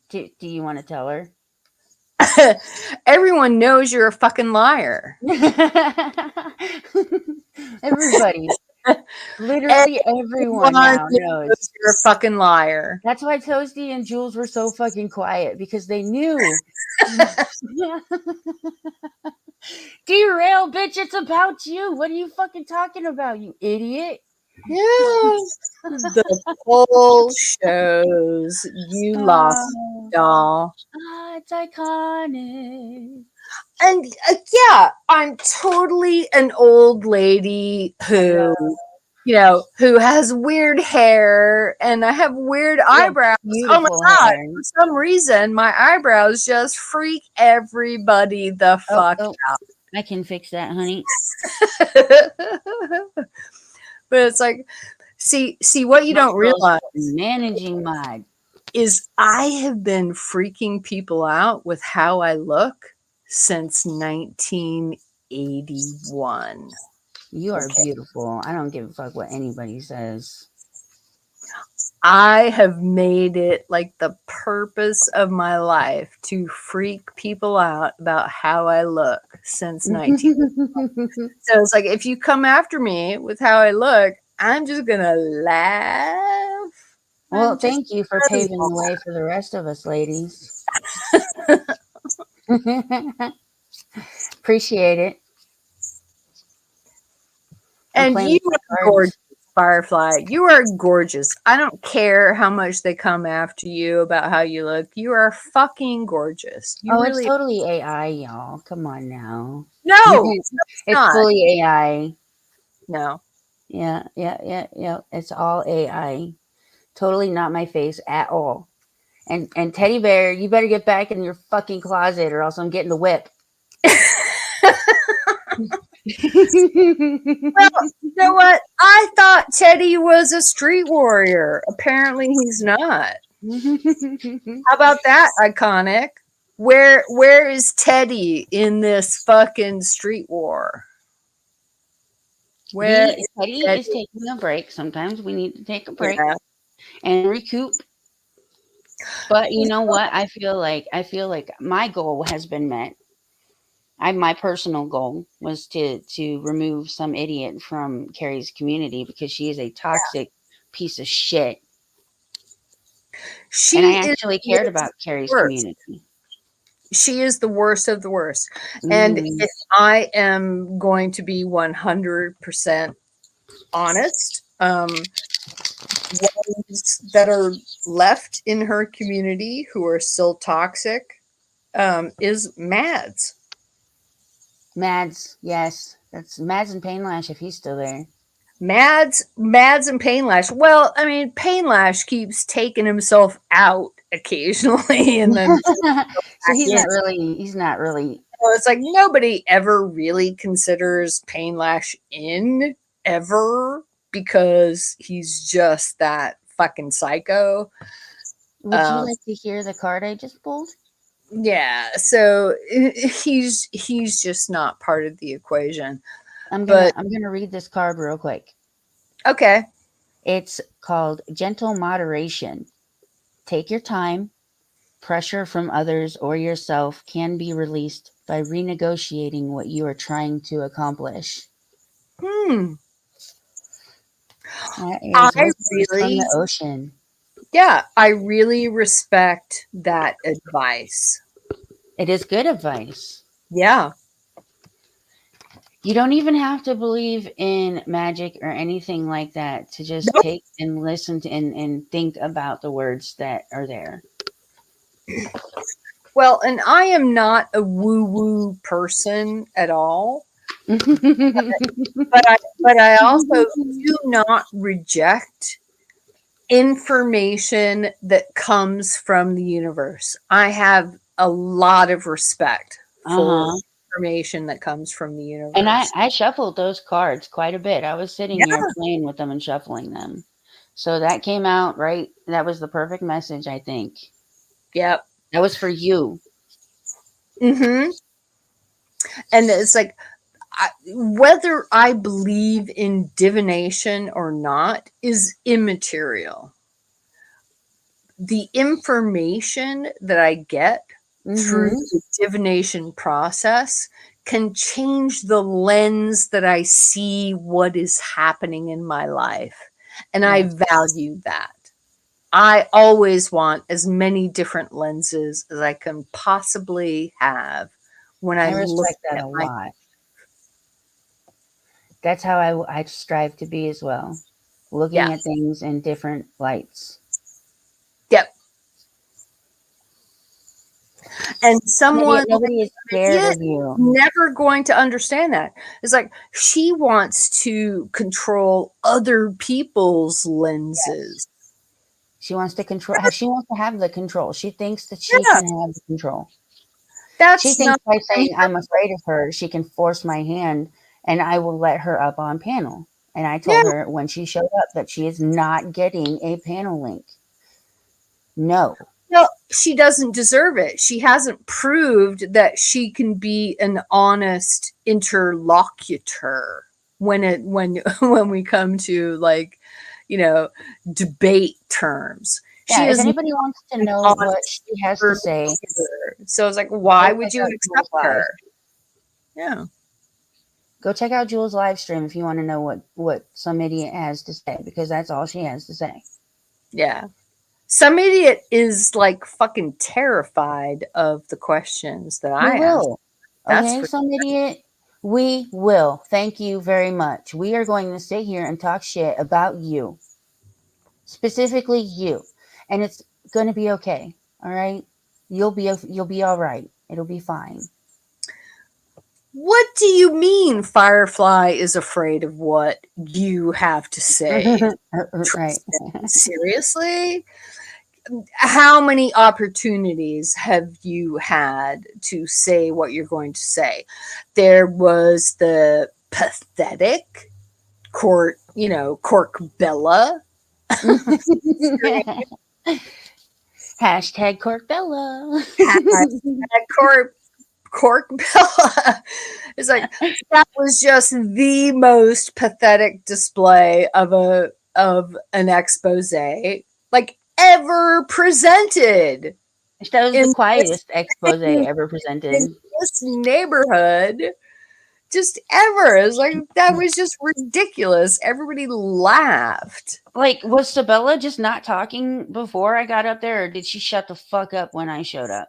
Do you want to tell her? Everyone knows you're a fucking liar. Everybody. Literally everyone now knows. You're a fucking liar. That's why Toasty and Jules were so fucking quiet, because they knew. Derail, bitch, it's about you. What are you fucking talking about, you idiot? Yes. The poll shows you lost, doll. It's iconic. And yeah, I'm totally an old lady who, who has weird hair, and I have weird eyebrows. Oh my god! Hair. For some reason, my eyebrows just freak everybody the fuck out. I can fix that, honey. But it's like, see what you don't realize. Managing mod is I have been freaking people out with how I look since 1981. You are beautiful. I don't give a fuck what anybody says. I have made it like the purpose of my life to freak people out about how I look since 1981. So it's like, if you come after me with how I look, I'm just gonna laugh. Well, thank you for paving the way for the rest of us, ladies. Appreciate it. And you are gorgeous, Firefly. You are gorgeous. I don't care how much they come after you about how you look. You are fucking gorgeous. It's totally AI, y'all. Come on now. No, it's fully AI. No. Yeah. It's all AI. Totally not my face at all. And Teddy Bear, you better get back in your fucking closet or else I'm getting the whip. Well, you know what? I thought Teddy was a street warrior. Apparently he's not. How about that, iconic? Where is Teddy in this fucking street war? Where is Teddy Teddy? is taking a break. Sometimes we need to take a break Yeah. and recoup. But you know what? I feel like my goal has been met. My personal goal was to remove some idiot from Carrie's community because she is a toxic piece of shit. And I She is actually cared the about Carrie's worst. community. She is the worst of the worst. And Mhm. if I am going to be 100% honest, ones that are left in her community who are still toxic is Mads. Mads, yes, that's Mads and Painlash if he's still there. Mads and Painlash. Well, I mean, Painlash keeps taking himself out occasionally and then So back he's in. not really. He's not really. So it's like nobody ever really considers Painlash in ever because he's just that fucking psycho. Would you like to hear the card I just pulled? Yeah, so he's just not part of the equation. I'm gonna But I'm gonna read this card real quick. okay. It's called Gentle Moderation. Take your time. Pressure from others or yourself can be released by renegotiating what you are trying to accomplish. Hmm. That I is wisdom from really the ocean. yeah, I really respect that advice. It is good advice. Yeah. You don't even have to believe in magic or anything like that to just Nope. take and listen to and think about the words that are there. Well, and I am not a woo-woo person at all. But I also do not reject information that comes from the universe. I have a lot of respect for Uh-huh. information that comes from the And universe. I shuffled those cards quite a bit. I was sitting Yeah. here playing with them and shuffling them. So that came out right. That was the perfect message, I think. Yep. That was for you. Mm-hmm. And it's like whether I believe in divination or not is immaterial. The information that I get through Mm-hmm. the divination process can change the lens that I see what is happening in my life. And I Yes. value that. I always want as many different lenses as I can possibly have when I I'm looking respect that at a my. lot. That's how I strive to be as well. Yeah. Looking at things in different lights. Yep. And someone Nobody is scared idiot of you. never going to understand that. It's like she wants to control other people's lenses. She wants to control. She wants to have the control. She thinks that she Yeah, can have the control. She that's thinks not by any saying I'm afraid of her, she can force my hand, and I will let her up on panel. And I yeah. told her when she showed up that she is not getting a panel link. No. Well, she doesn't deserve it. She hasn't proved that she can be an honest interlocutor when we come to like, debate terms. She Yeah, if is not anybody wants to an know what honest she has to say, interlocutor. So it's like, go why check would you out Jules accept Live. her? Yeah. Go check out Jules' live stream if you want to know what some idiot has to say, because that's all she has to say. Yeah. Some idiot is like fucking terrified of the questions that We I ask. will. That's Okay, for some idiot. We will. Thank you very much. We are going to sit here and talk shit about you. Specifically you. And it's going to be okay. All right? You'll be all right. It'll be fine. What do you mean Firefly is afraid of what you have to say? Right. Seriously? How many opportunities have you had to say what you're going to say? There was the pathetic Cork Bella. Hashtag Corkbella. Cork Cork Bella. It's like that was just the most pathetic display of an expose like ever presented That was the in quietest expose in ever presented. this neighborhood. Just ever. It's like that was just ridiculous. Everybody laughed. Like, was Sabella just not talking before I got up there, or did she shut the fuck up when I showed up?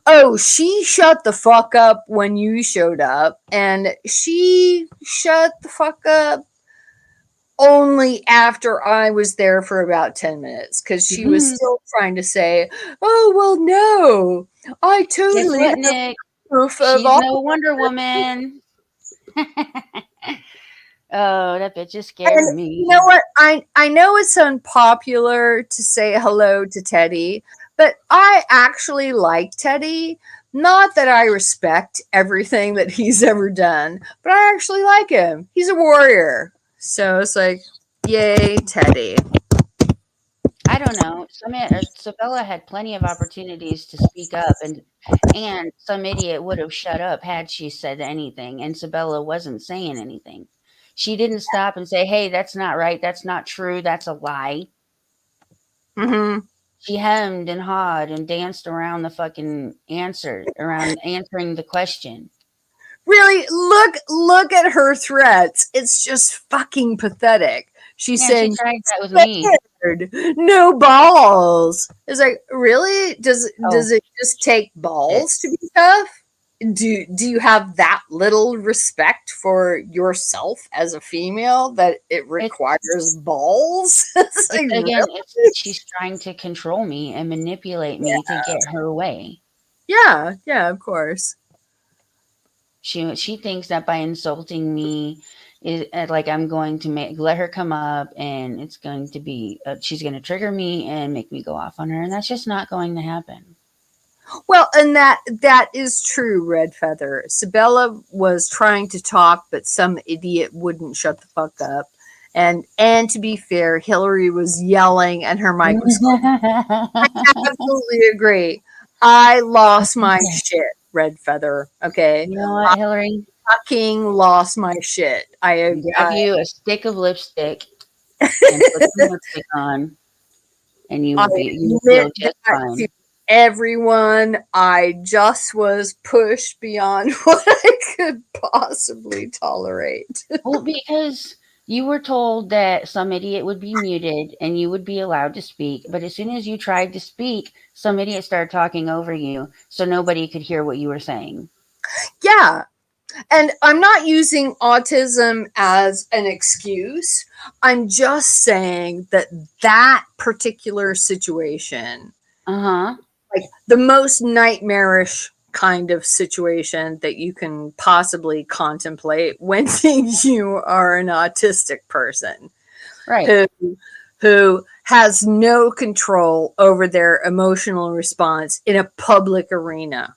Oh, she shut the fuck up when you showed up, and she shut the fuck up only after I was there for about 10 minutes because she was still trying to say, oh, well, no, I Guess totally what, have Nick? proof of She's all. no Wonder Woman. Oh, that bitch just scared And me. you know what? I know it's unpopular to say hello to Teddy, but I actually like Teddy. Not that I respect everything that he's ever done, but I actually like him. He's a warrior. So it's like, yay, Teddy. I don't know. Sabella had plenty of opportunities to speak up, and some idiot would have shut up had she said anything. And Sabella wasn't saying anything. She didn't stop and say, "Hey, that's not right. That's not true. That's a lie." Mm-hmm. She hemmed and hawed and danced around the fucking answer, around answering the question. Really, look at her threats. It's just fucking pathetic. She's Yeah, she saying tried that with me. scared, no balls. It's like, really? Oh, Does it just take shit. balls to be tough? Do you have that little respect for yourself as a female that it It's requires balls? It's like, really? she's trying to control me and manipulate me to get her way. Yeah, of course. She thinks that by insulting me is like I'm going to let her come up and it's going to be she's going to trigger me and make me go off on her, and that's just not going to happen. Well, and that is true, Red Feather. Sabella was trying to talk, but some idiot wouldn't shut the fuck up. And to be fair, Hillary was yelling and her mic was going. I absolutely agree. I lost my shit, Red Feather. Okay. You know what, Hillary? Fucking lost my shit. Grab you a stick of lipstick and put some lipstick on, and I you will admit feel just that fine. to everyone. I just was pushed beyond what I could possibly tolerate. Well, because you were told that some idiot would be muted and you would be allowed to speak, but as soon as you tried to speak, some idiot started talking over you, so nobody could hear what you were saying. Yeah. And I'm not using autism as an excuse. I'm just saying that that particular situation, Uh huh. like the most nightmarish kind of situation that you can possibly contemplate when you are an autistic person Right. who who has no control over their emotional response in a public arena.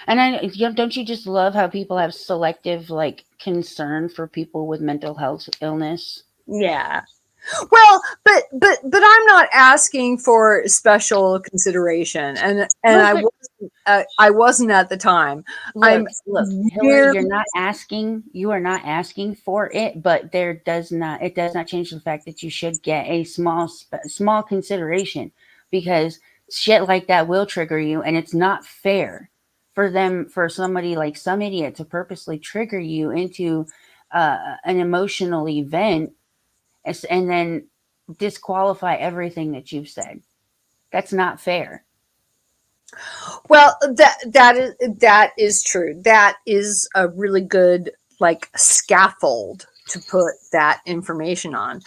And don't you just love how people have selective like concern for people with mental health illness? Yeah. Well, but I'm not asking for special consideration, and No, but I wasn't at the time. I'm look, Hillary, merely you are not asking for it, but it does not change the fact that you should get a small consideration, because shit like that will trigger you, and it's not fair for somebody like some idiot to purposely trigger you into an emotional event and then disqualify everything that you've said. That's not fair. well that is true. That is a really good like scaffold to put that information on.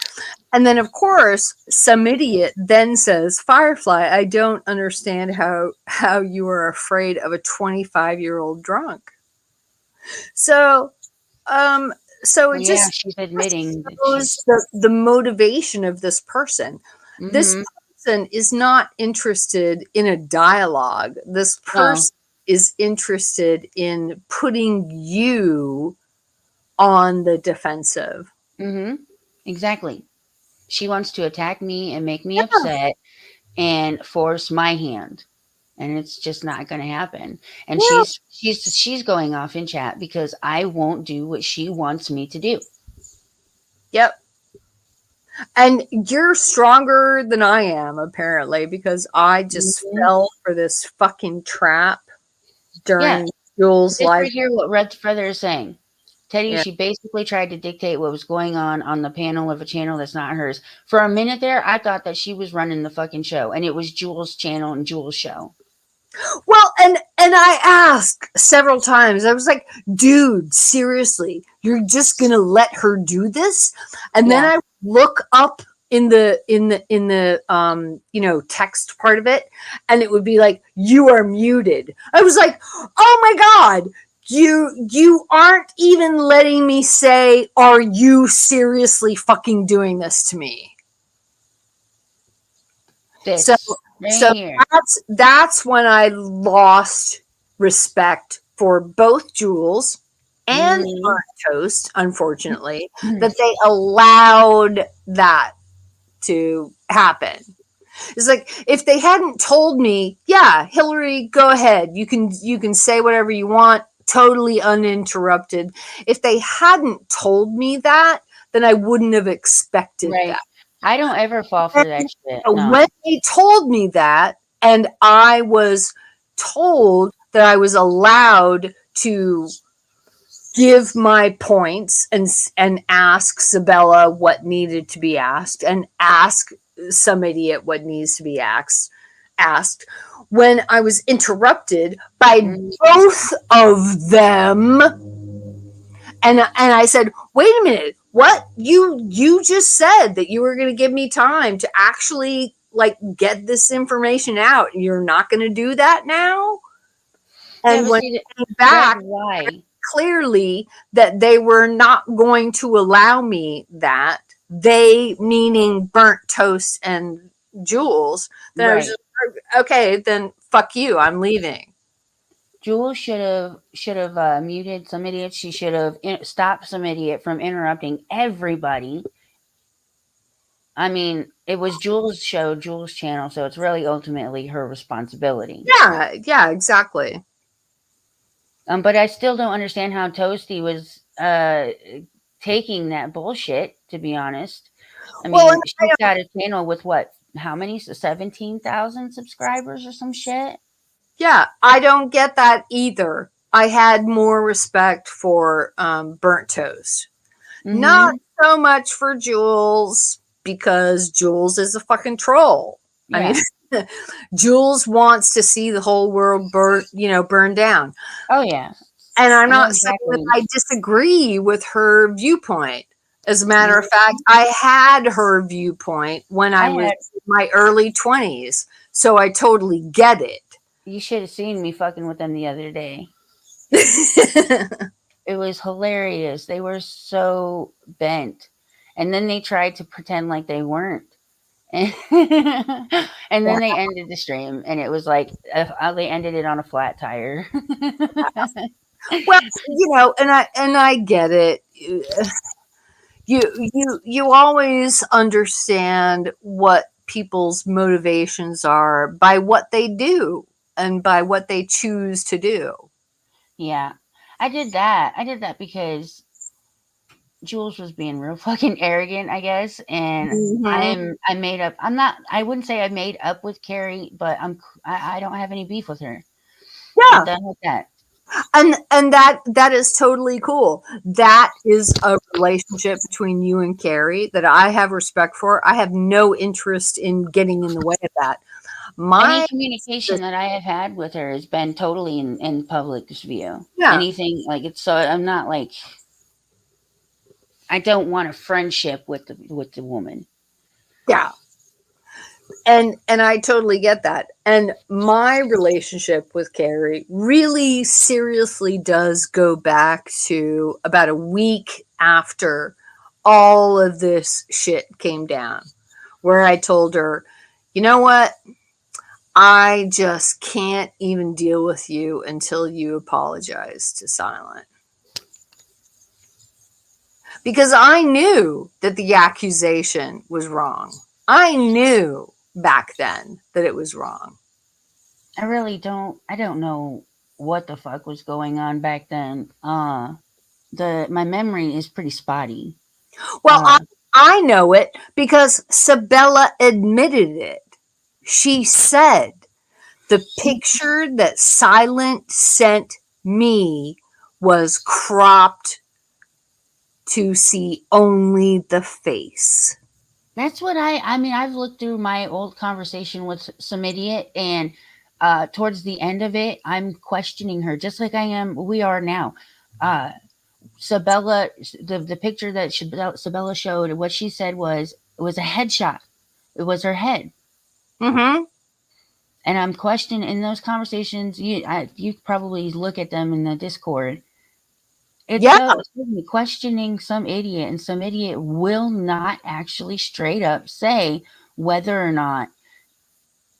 And then of course some idiot then says, Firefly, I don't understand how you are afraid of a 25-year-old drunk. So um so it Yeah, just she's admitting that shows she's. the motivation of this person. This Mm-hmm. person is not interested in a dialogue. This No. person is interested in putting you on the defensive. Mm-hmm. Exactly. She wants to attack me and make me upset and force my hand. and it's just not going to happen. And Well, she's going off in chat because I won't do what she wants me to do. yep. And you're stronger than I am, apparently, because I just Mhm. fell for this fucking trap Yeah, during Jules' just live. right here what Red Feather is saying. Teddy, Yeah. she basically tried to dictate what was going on the panel of a channel that's not hers. For a minute there, I thought that she was running the fucking show, and it was Jules' channel and Jules' show. Well, and I asked several times. I was like, "Dude, seriously, you're just gonna let her do this?" And then Yeah. I look up in the text part of it, and it would be like, "You are muted." I was like, "Oh my god, you aren't even letting me say, are you seriously fucking doing this to me?" So This right so here. that's when I lost respect for both Jules and Mm. Burnt Toast, unfortunately, that they allowed that to happen. It's like if they hadn't told me, yeah, Hillary, go ahead. You can say whatever you want, totally uninterrupted. If they hadn't told me that, then I wouldn't have expected Right. that. I don't ever fall for that shit. No. When they told me that, and I was told that I was allowed to give my points and ask Sabella what needed to be asked and ask some idiot what needs to be asked when I was interrupted by Mm. both of them, and I said, wait a minute, what? You just said that you were going to give me time to actually like get this information out. You're not going to do that now? Yeah, And but when see, I came Red, back why? clearly that they were not going to allow me that, they meaning Burnt Toast and Jules, then I was Right. just okay, then fuck you, I'm leaving. Jules should have muted some idiot. She should have stopped some idiot from interrupting everybody. I mean, it was Jules' show, Jules' channel, so it's really ultimately her responsibility. Yeah, exactly. But I still don't understand how Toasty was taking that bullshit, to be honest. I Well, and mean, she's got a channel with what? How many? 17,000 subscribers or some shit? yeah, I don't get that either. I had more respect for Burnt Toast. Not Mm-hmm. so much for Jules because Jules is a fucking troll. I Yeah. mean, Jules wants to see the whole world burn down. Oh, yeah. And I'm I know not saying that exactly. I disagree with her viewpoint. As a matter of Mhm. fact, I had her viewpoint when I I was had, in my early 20s. So I totally get it. you should have seen me fucking with them the other day. It was hilarious. They were so bent. And then they tried to pretend like they weren't. And, and then they ended the stream, and it was like they ended it on a flat tire. Well, and I get it. You always understand what people's motivations are by what they do and by what they choose to do. Yeah, I did that. I did that because Jules was being real fucking arrogant, I guess. And Mm-hmm. I made up. I'm not. I wouldn't say I made up with Carrie, but I don't have any beef with her. I'm Yeah, done with that. and that is totally cool. That is a relationship between you and Carrie that I have respect for. I have no interest in getting in the way of that. Any My communication that I have had with her has been totally in public's view. Yeah, Anything like it's so I'm not like I don't want a friendship with the woman. yeah. And I totally get that. And my relationship with Carrie really seriously does go back to about a week after all of this shit came down, where I told her, you know what? I just can't even deal with you until you apologize to Silent. Because I knew that the accusation was wrong. I knew back then that it was wrong. I don't know what the fuck was going on back then. My memory is pretty spotty. Well, Uh, I know it because Sabella admitted it. She said the picture that Silent sent me was cropped to see only the face. that's what I mean, I've looked through my old conversation with some idiot, and towards the end of it, I'm questioning her just like we are now. Uh, Sabella, the picture that Sabella showed, what she said was it was a headshot. It was her head. Mm-hmm. And I'm questioning in those conversations. You probably look at them in the Discord. It's Yeah. so excuse me, questioning some idiot, and some idiot will not actually straight up say whether or not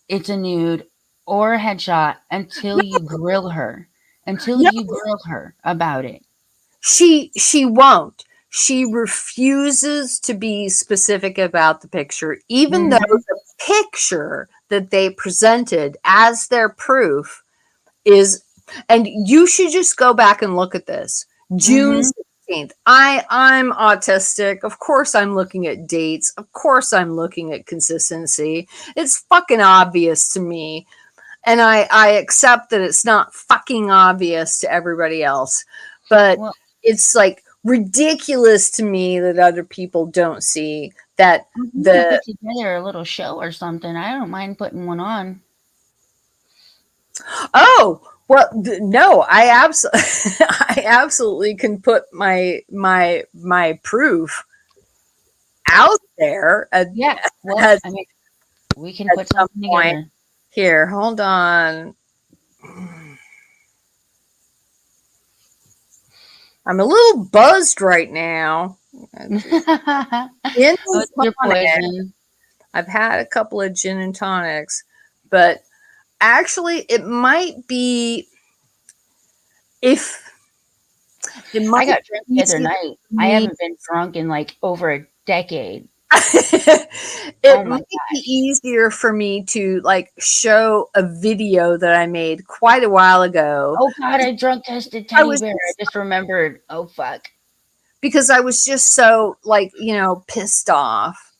it's a nude or a headshot until you grill her, until No, you grill her about it. she won't. She refuses to be specific about the picture, even though Hmm. the picture that they presented as their proof is, and you should just go back and look at this. June Hmm. 16th. I'm autistic. Of course I'm looking at dates. Of course I'm looking at consistency. It's fucking obvious to me. And I accept that it's not fucking obvious to everybody else. But Well, it's like ridiculous to me that other people don't see that if you want to the put together a little show or something, I don't mind putting one on. oh, well, no, I absolutely can put my proof out there Yeah. Well, at, I mean, we can at put some something point. together. Here, hold on. I'm a little buzzed right now. Gin and What's your tonic. poison? I've had a couple of gin and tonics, but actually, it might be if it I might got drunk be the other easier night. for I me. haven't been drunk in like over a decade. It Oh my might be gosh. easier for me to like show a video that I made quite a while ago. Oh god, I drunk tested I teddy was bear. I just remembered. Oh fuck. because I was just so like, pissed off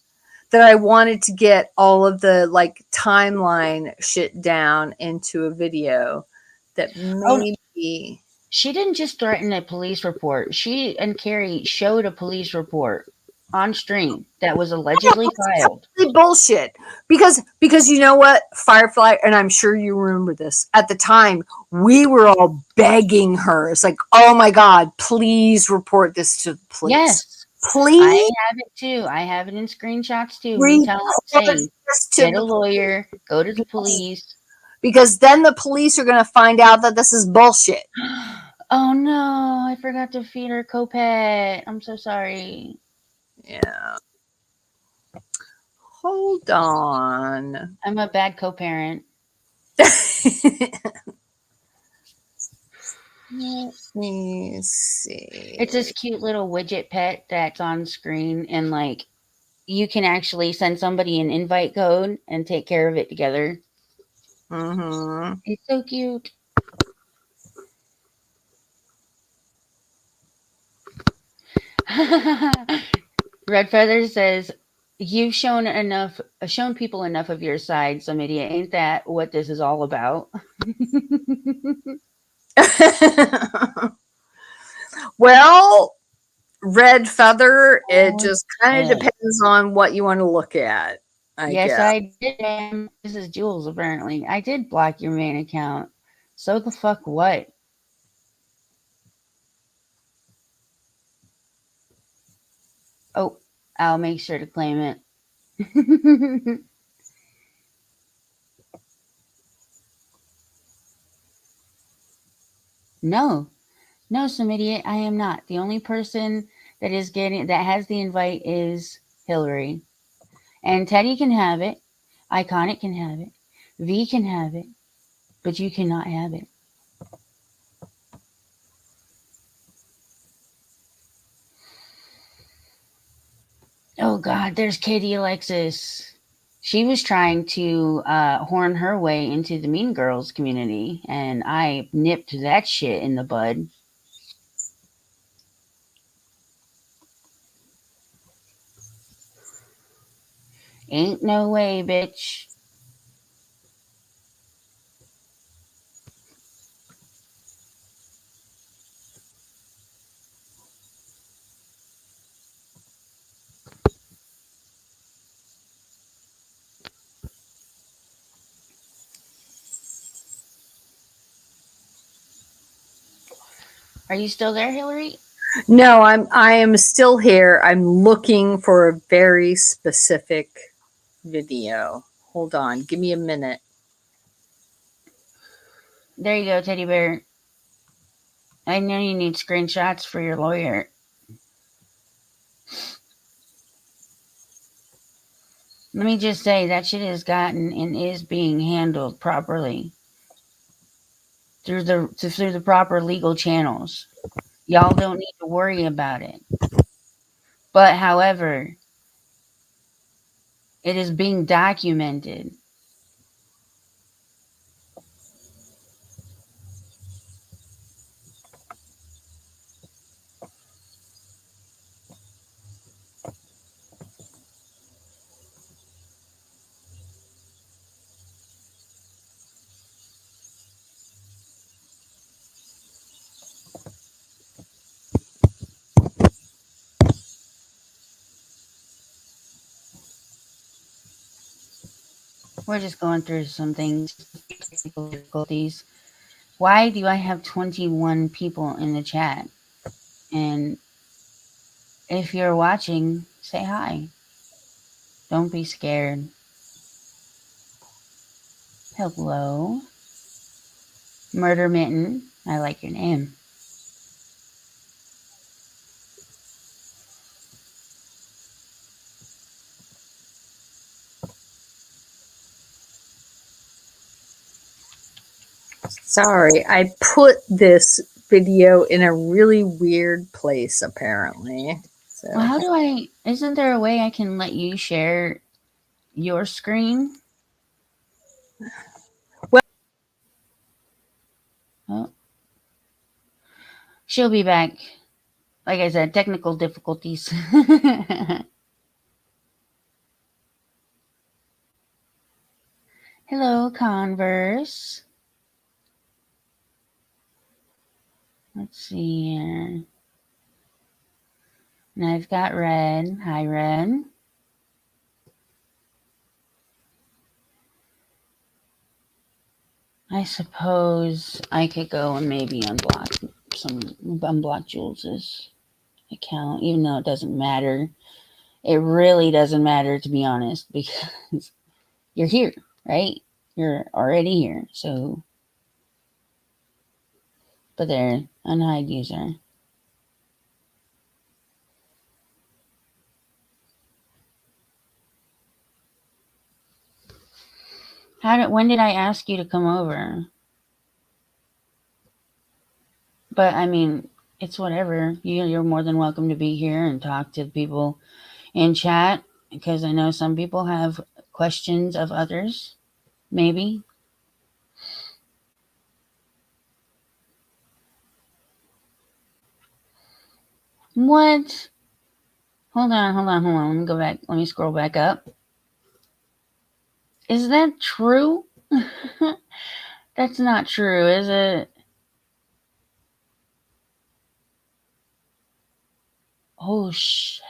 that I wanted to get all of the like timeline shit down into a video that Oh, maybe she didn't just threaten a police report. She and Carrie showed a police report on stream that was allegedly filed. bullshit because you know what, Firefly, and I'm sure you remember this at the time, we were all begging her. It's like, oh my god, please report this to the police, Yes. I please have it too. I have it in screenshots too. Me report telling saying, this to get a the lawyer, go to the police, police. because then the police are going to find out that this is bullshit. Oh no, I forgot to feed her co-pet. I'm so sorry. Yeah, hold on. I'm a bad co-parent. Let me see. It's this cute little widget pet that's on screen, and like you can actually send somebody an invite code and take care of it together. Mm-hmm. It's so cute. Red Feather says, "You've shown people enough of your side, some idiot. Ain't that what this is all about?" Well, Red Feather, it Oh, just kind of shit. depends on what you want to look at, I Yes, guess. I did, ma'am. This is Jules, apparently. I did block your main account. So the fuck what? Oh, I'll make sure to claim it. No, no, some idiot. I am not. The only person that has the invite is Hillary. And Teddy can have it. Iconic can have it. V can have it. But you cannot have it. Oh God, there's Katie Alexis. She was trying to horn her way into the Mean Girls community, and I nipped that shit in the bud. Ain't no way, bitch. Are you still there, Hillary? No, I am still here. I'm looking for a very specific video. Hold on, give me a minute. There you go, teddy bear. I know you need screenshots for your lawyer. Let me just say that shit has gotten and is being handled properly through the proper legal channels. Y'all don't need to worry about it. But however, it is being documented. We're just going through some things, technical difficulties. Why do I have 21 people in the chat? And if you're watching, say hi. Don't be scared. Hello. Murder Mitten. I like your name. Sorry, I put this video in a really weird place, apparently. So, Well, how do I... Isn't there a way I can let you share your screen? well, Oh. She'll be back. Like I said, technical difficulties. Hello, Converse. Let's see here. And I've got Red. Hi, Red. I suppose I could go and maybe unblock Jules's account, even though it doesn't matter. It really doesn't matter, to be honest, because you're here, right? You're already here. So, but there, unhide user. When did I ask you to come over? But I mean, it's whatever. You're more than welcome to be here and talk to people in chat, because I know some people have questions of others, maybe. What? Hold on. Let me go back. Let me scroll back up. Is that true? That's not true, is it? Oh, shit.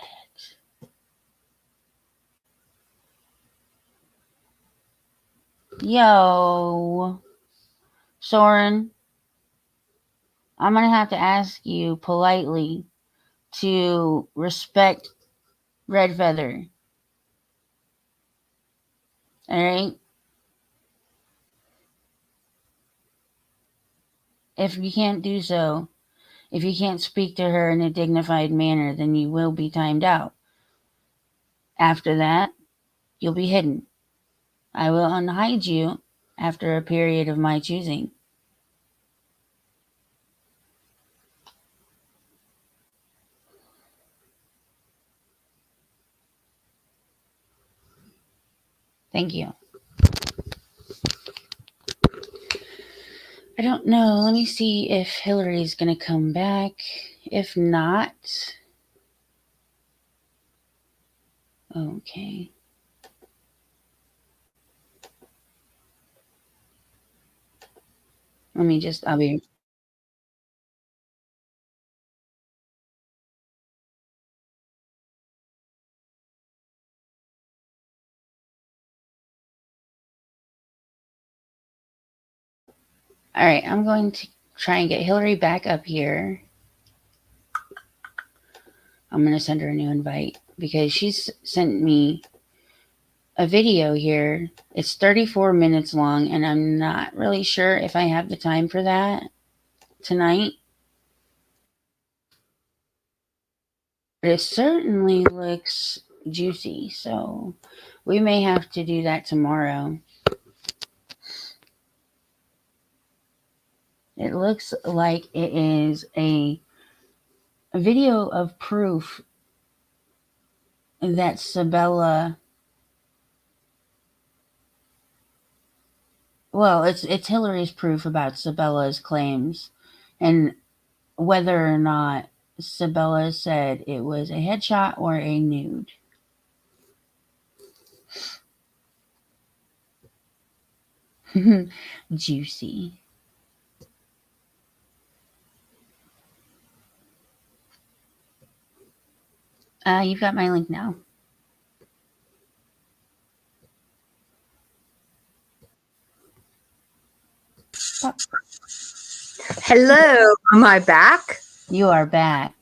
Yo. Soren, I'm going to have to ask you politely to respect Red Feather. All right? If you can't do so, if you can't speak to her in a dignified manner, then you will be timed out. After that, you'll be hidden. I will unhide you after a period of my choosing. Thank you. I don't know. Let me see if Hillary's going to come back. If not, okay. I'll be. All right, I'm going to try and get Hillary back up here. I'm going to send her a new invite because she's sent me a video here. It's 34 minutes long, and I'm not really sure if I have the time for that tonight. But it certainly looks juicy, so we may have to do that tomorrow. It looks like it is a video of proof that Sabella. Well, it's Hillary's proof about Sabella's claims, and whether or not Sabella said it was a headshot or a nude. Juicy. You've got my link now. Hello, am I back? You are back.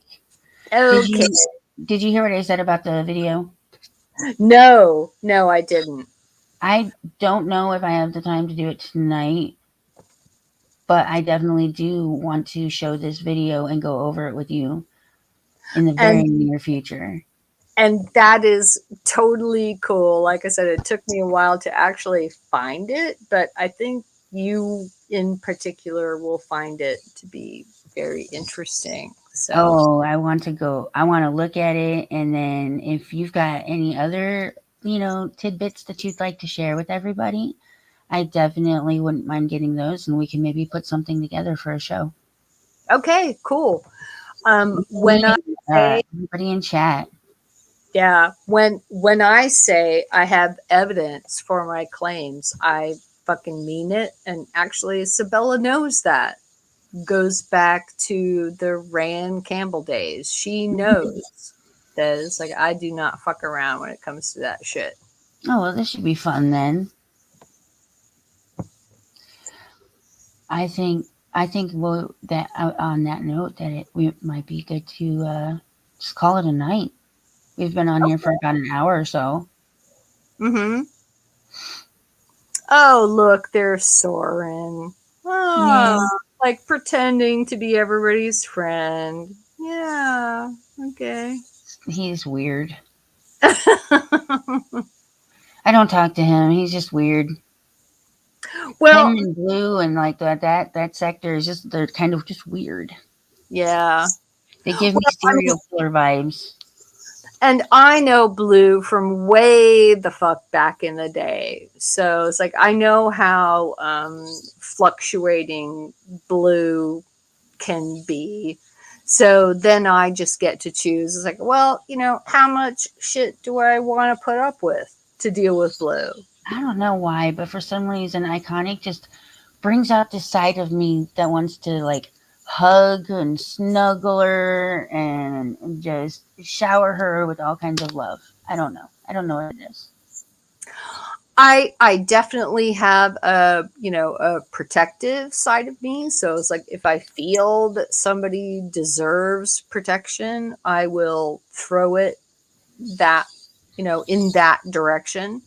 Okay. Did you hear what I said about the video? No, I didn't. I don't know if I have the time to do it tonight, but I definitely do want to show this video and go over it with you in the very near future. And that is totally cool. Like I said, it took me a while to actually find it, but I think you in particular will find it to be very interesting. So I want to look at it, and then if you've got any other, tidbits that you'd like to share with everybody, I definitely wouldn't mind getting those, and we can maybe put something together for a show. Okay, cool. When I say everybody in chat. Yeah, when I say I have evidence for my claims, I fucking mean it. And actually, Sabella knows that. Goes back to the Rand Campbell days. She knows that it's like I do not fuck around when it comes to that shit. Oh, well, this should be fun then. I think that on that note that we might be good to just call it a night. We've been on here for about an hour or so. Mm-hmm. Oh, look, there's Soren. Oh, like pretending to be everybody's friend. Yeah, okay. He's weird. I don't talk to him. He's just weird. Well, him and Blue and like that sector is they're kind of just weird. Yeah. They give me serial killer vibes. And I know Blue from way the fuck back in the day. So it's like I know how fluctuating Blue can be. So then I just get to choose. It's like, well, how much shit do I want to put up with to deal with Blue? I don't know why, but for some reason, Iconic just brings out this side of me that wants to like hug and snuggle her and just shower her with all kinds of love. I don't know what it is. I definitely have a protective side of me. So it's like if I feel that somebody deserves protection, I will throw it that in that direction.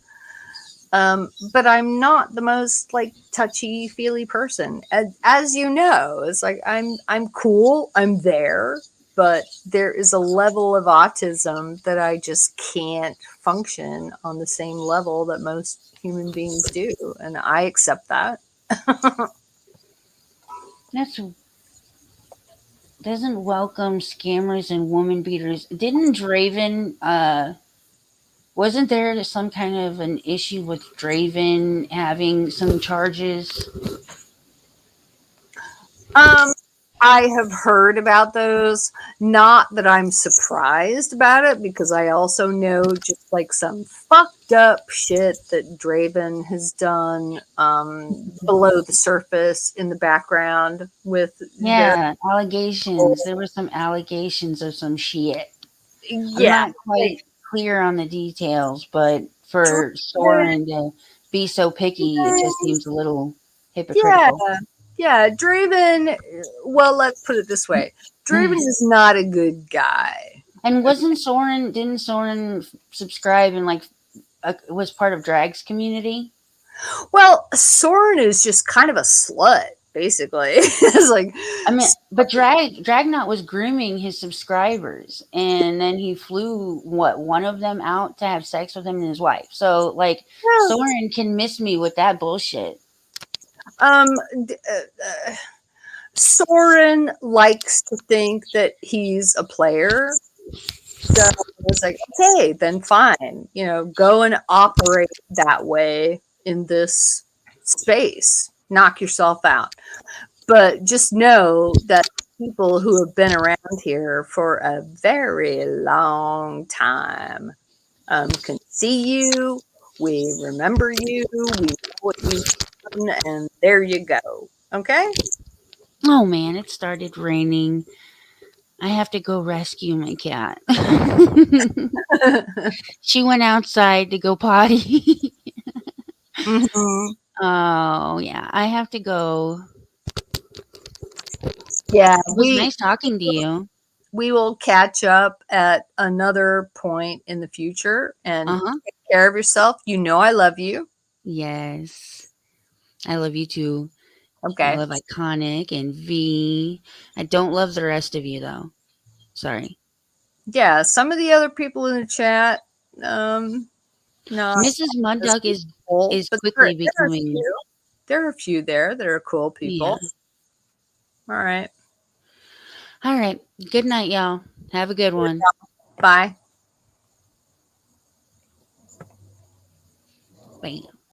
But I'm not the most like touchy feely person, as you know. It's like I'm cool, I'm there, but there is a level of autism that I just can't function on the same level that most human beings do, and I accept that. That's doesn't welcome scammers and woman beaters. Didn't Draven Wasn't there some kind of an issue with Draven having some charges? Um, I have heard about those. Not that I'm surprised about it, because I also know just like some fucked up shit that Draven has done below the surface in the background with very, Yeah, allegations. There were some allegations of some shit. I'm yeah, not like quite clear on the details, but for Draven, Soren to be so picky, it just seems a little yeah, hypocritical. yeah, Draven. Well, let's put it this way: Draven is not a good guy. And didn't Soren subscribe and like was part of Drag's community? Well, Soren is just kind of a slut, basically. It's like, I mean, but Dragnot was grooming his subscribers, and then he flew one of them out to have sex with him and his wife. So like, Soren can miss me with that bullshit. um, Soren likes to think that he's a player. So I was like, okay, then fine. Go and operate that way in this space. Knock yourself out. But just know that people who have been around here for a very long time can see you. We remember you. We know what you've done. And there you go. Okay? Oh man, it started raining. I have to go rescue my cat. She went outside to go potty. Mhm. Oh yeah, I have to go. Yeah, It was nice talking to you. we will catch up at another point in the future, and Uh huh. take care of yourself. I love you. Yes, I love you too. I Okay. love Iconic and V. I don't love the rest of you though. Sorry. Yeah, some of the other people in the chat, not Mrs. as Mudduck cool, is but quickly there are a becoming, few. There are a few there that are cool yeah. people. All right. All right. Good night, y'all. Have a good one. Bye. Bam.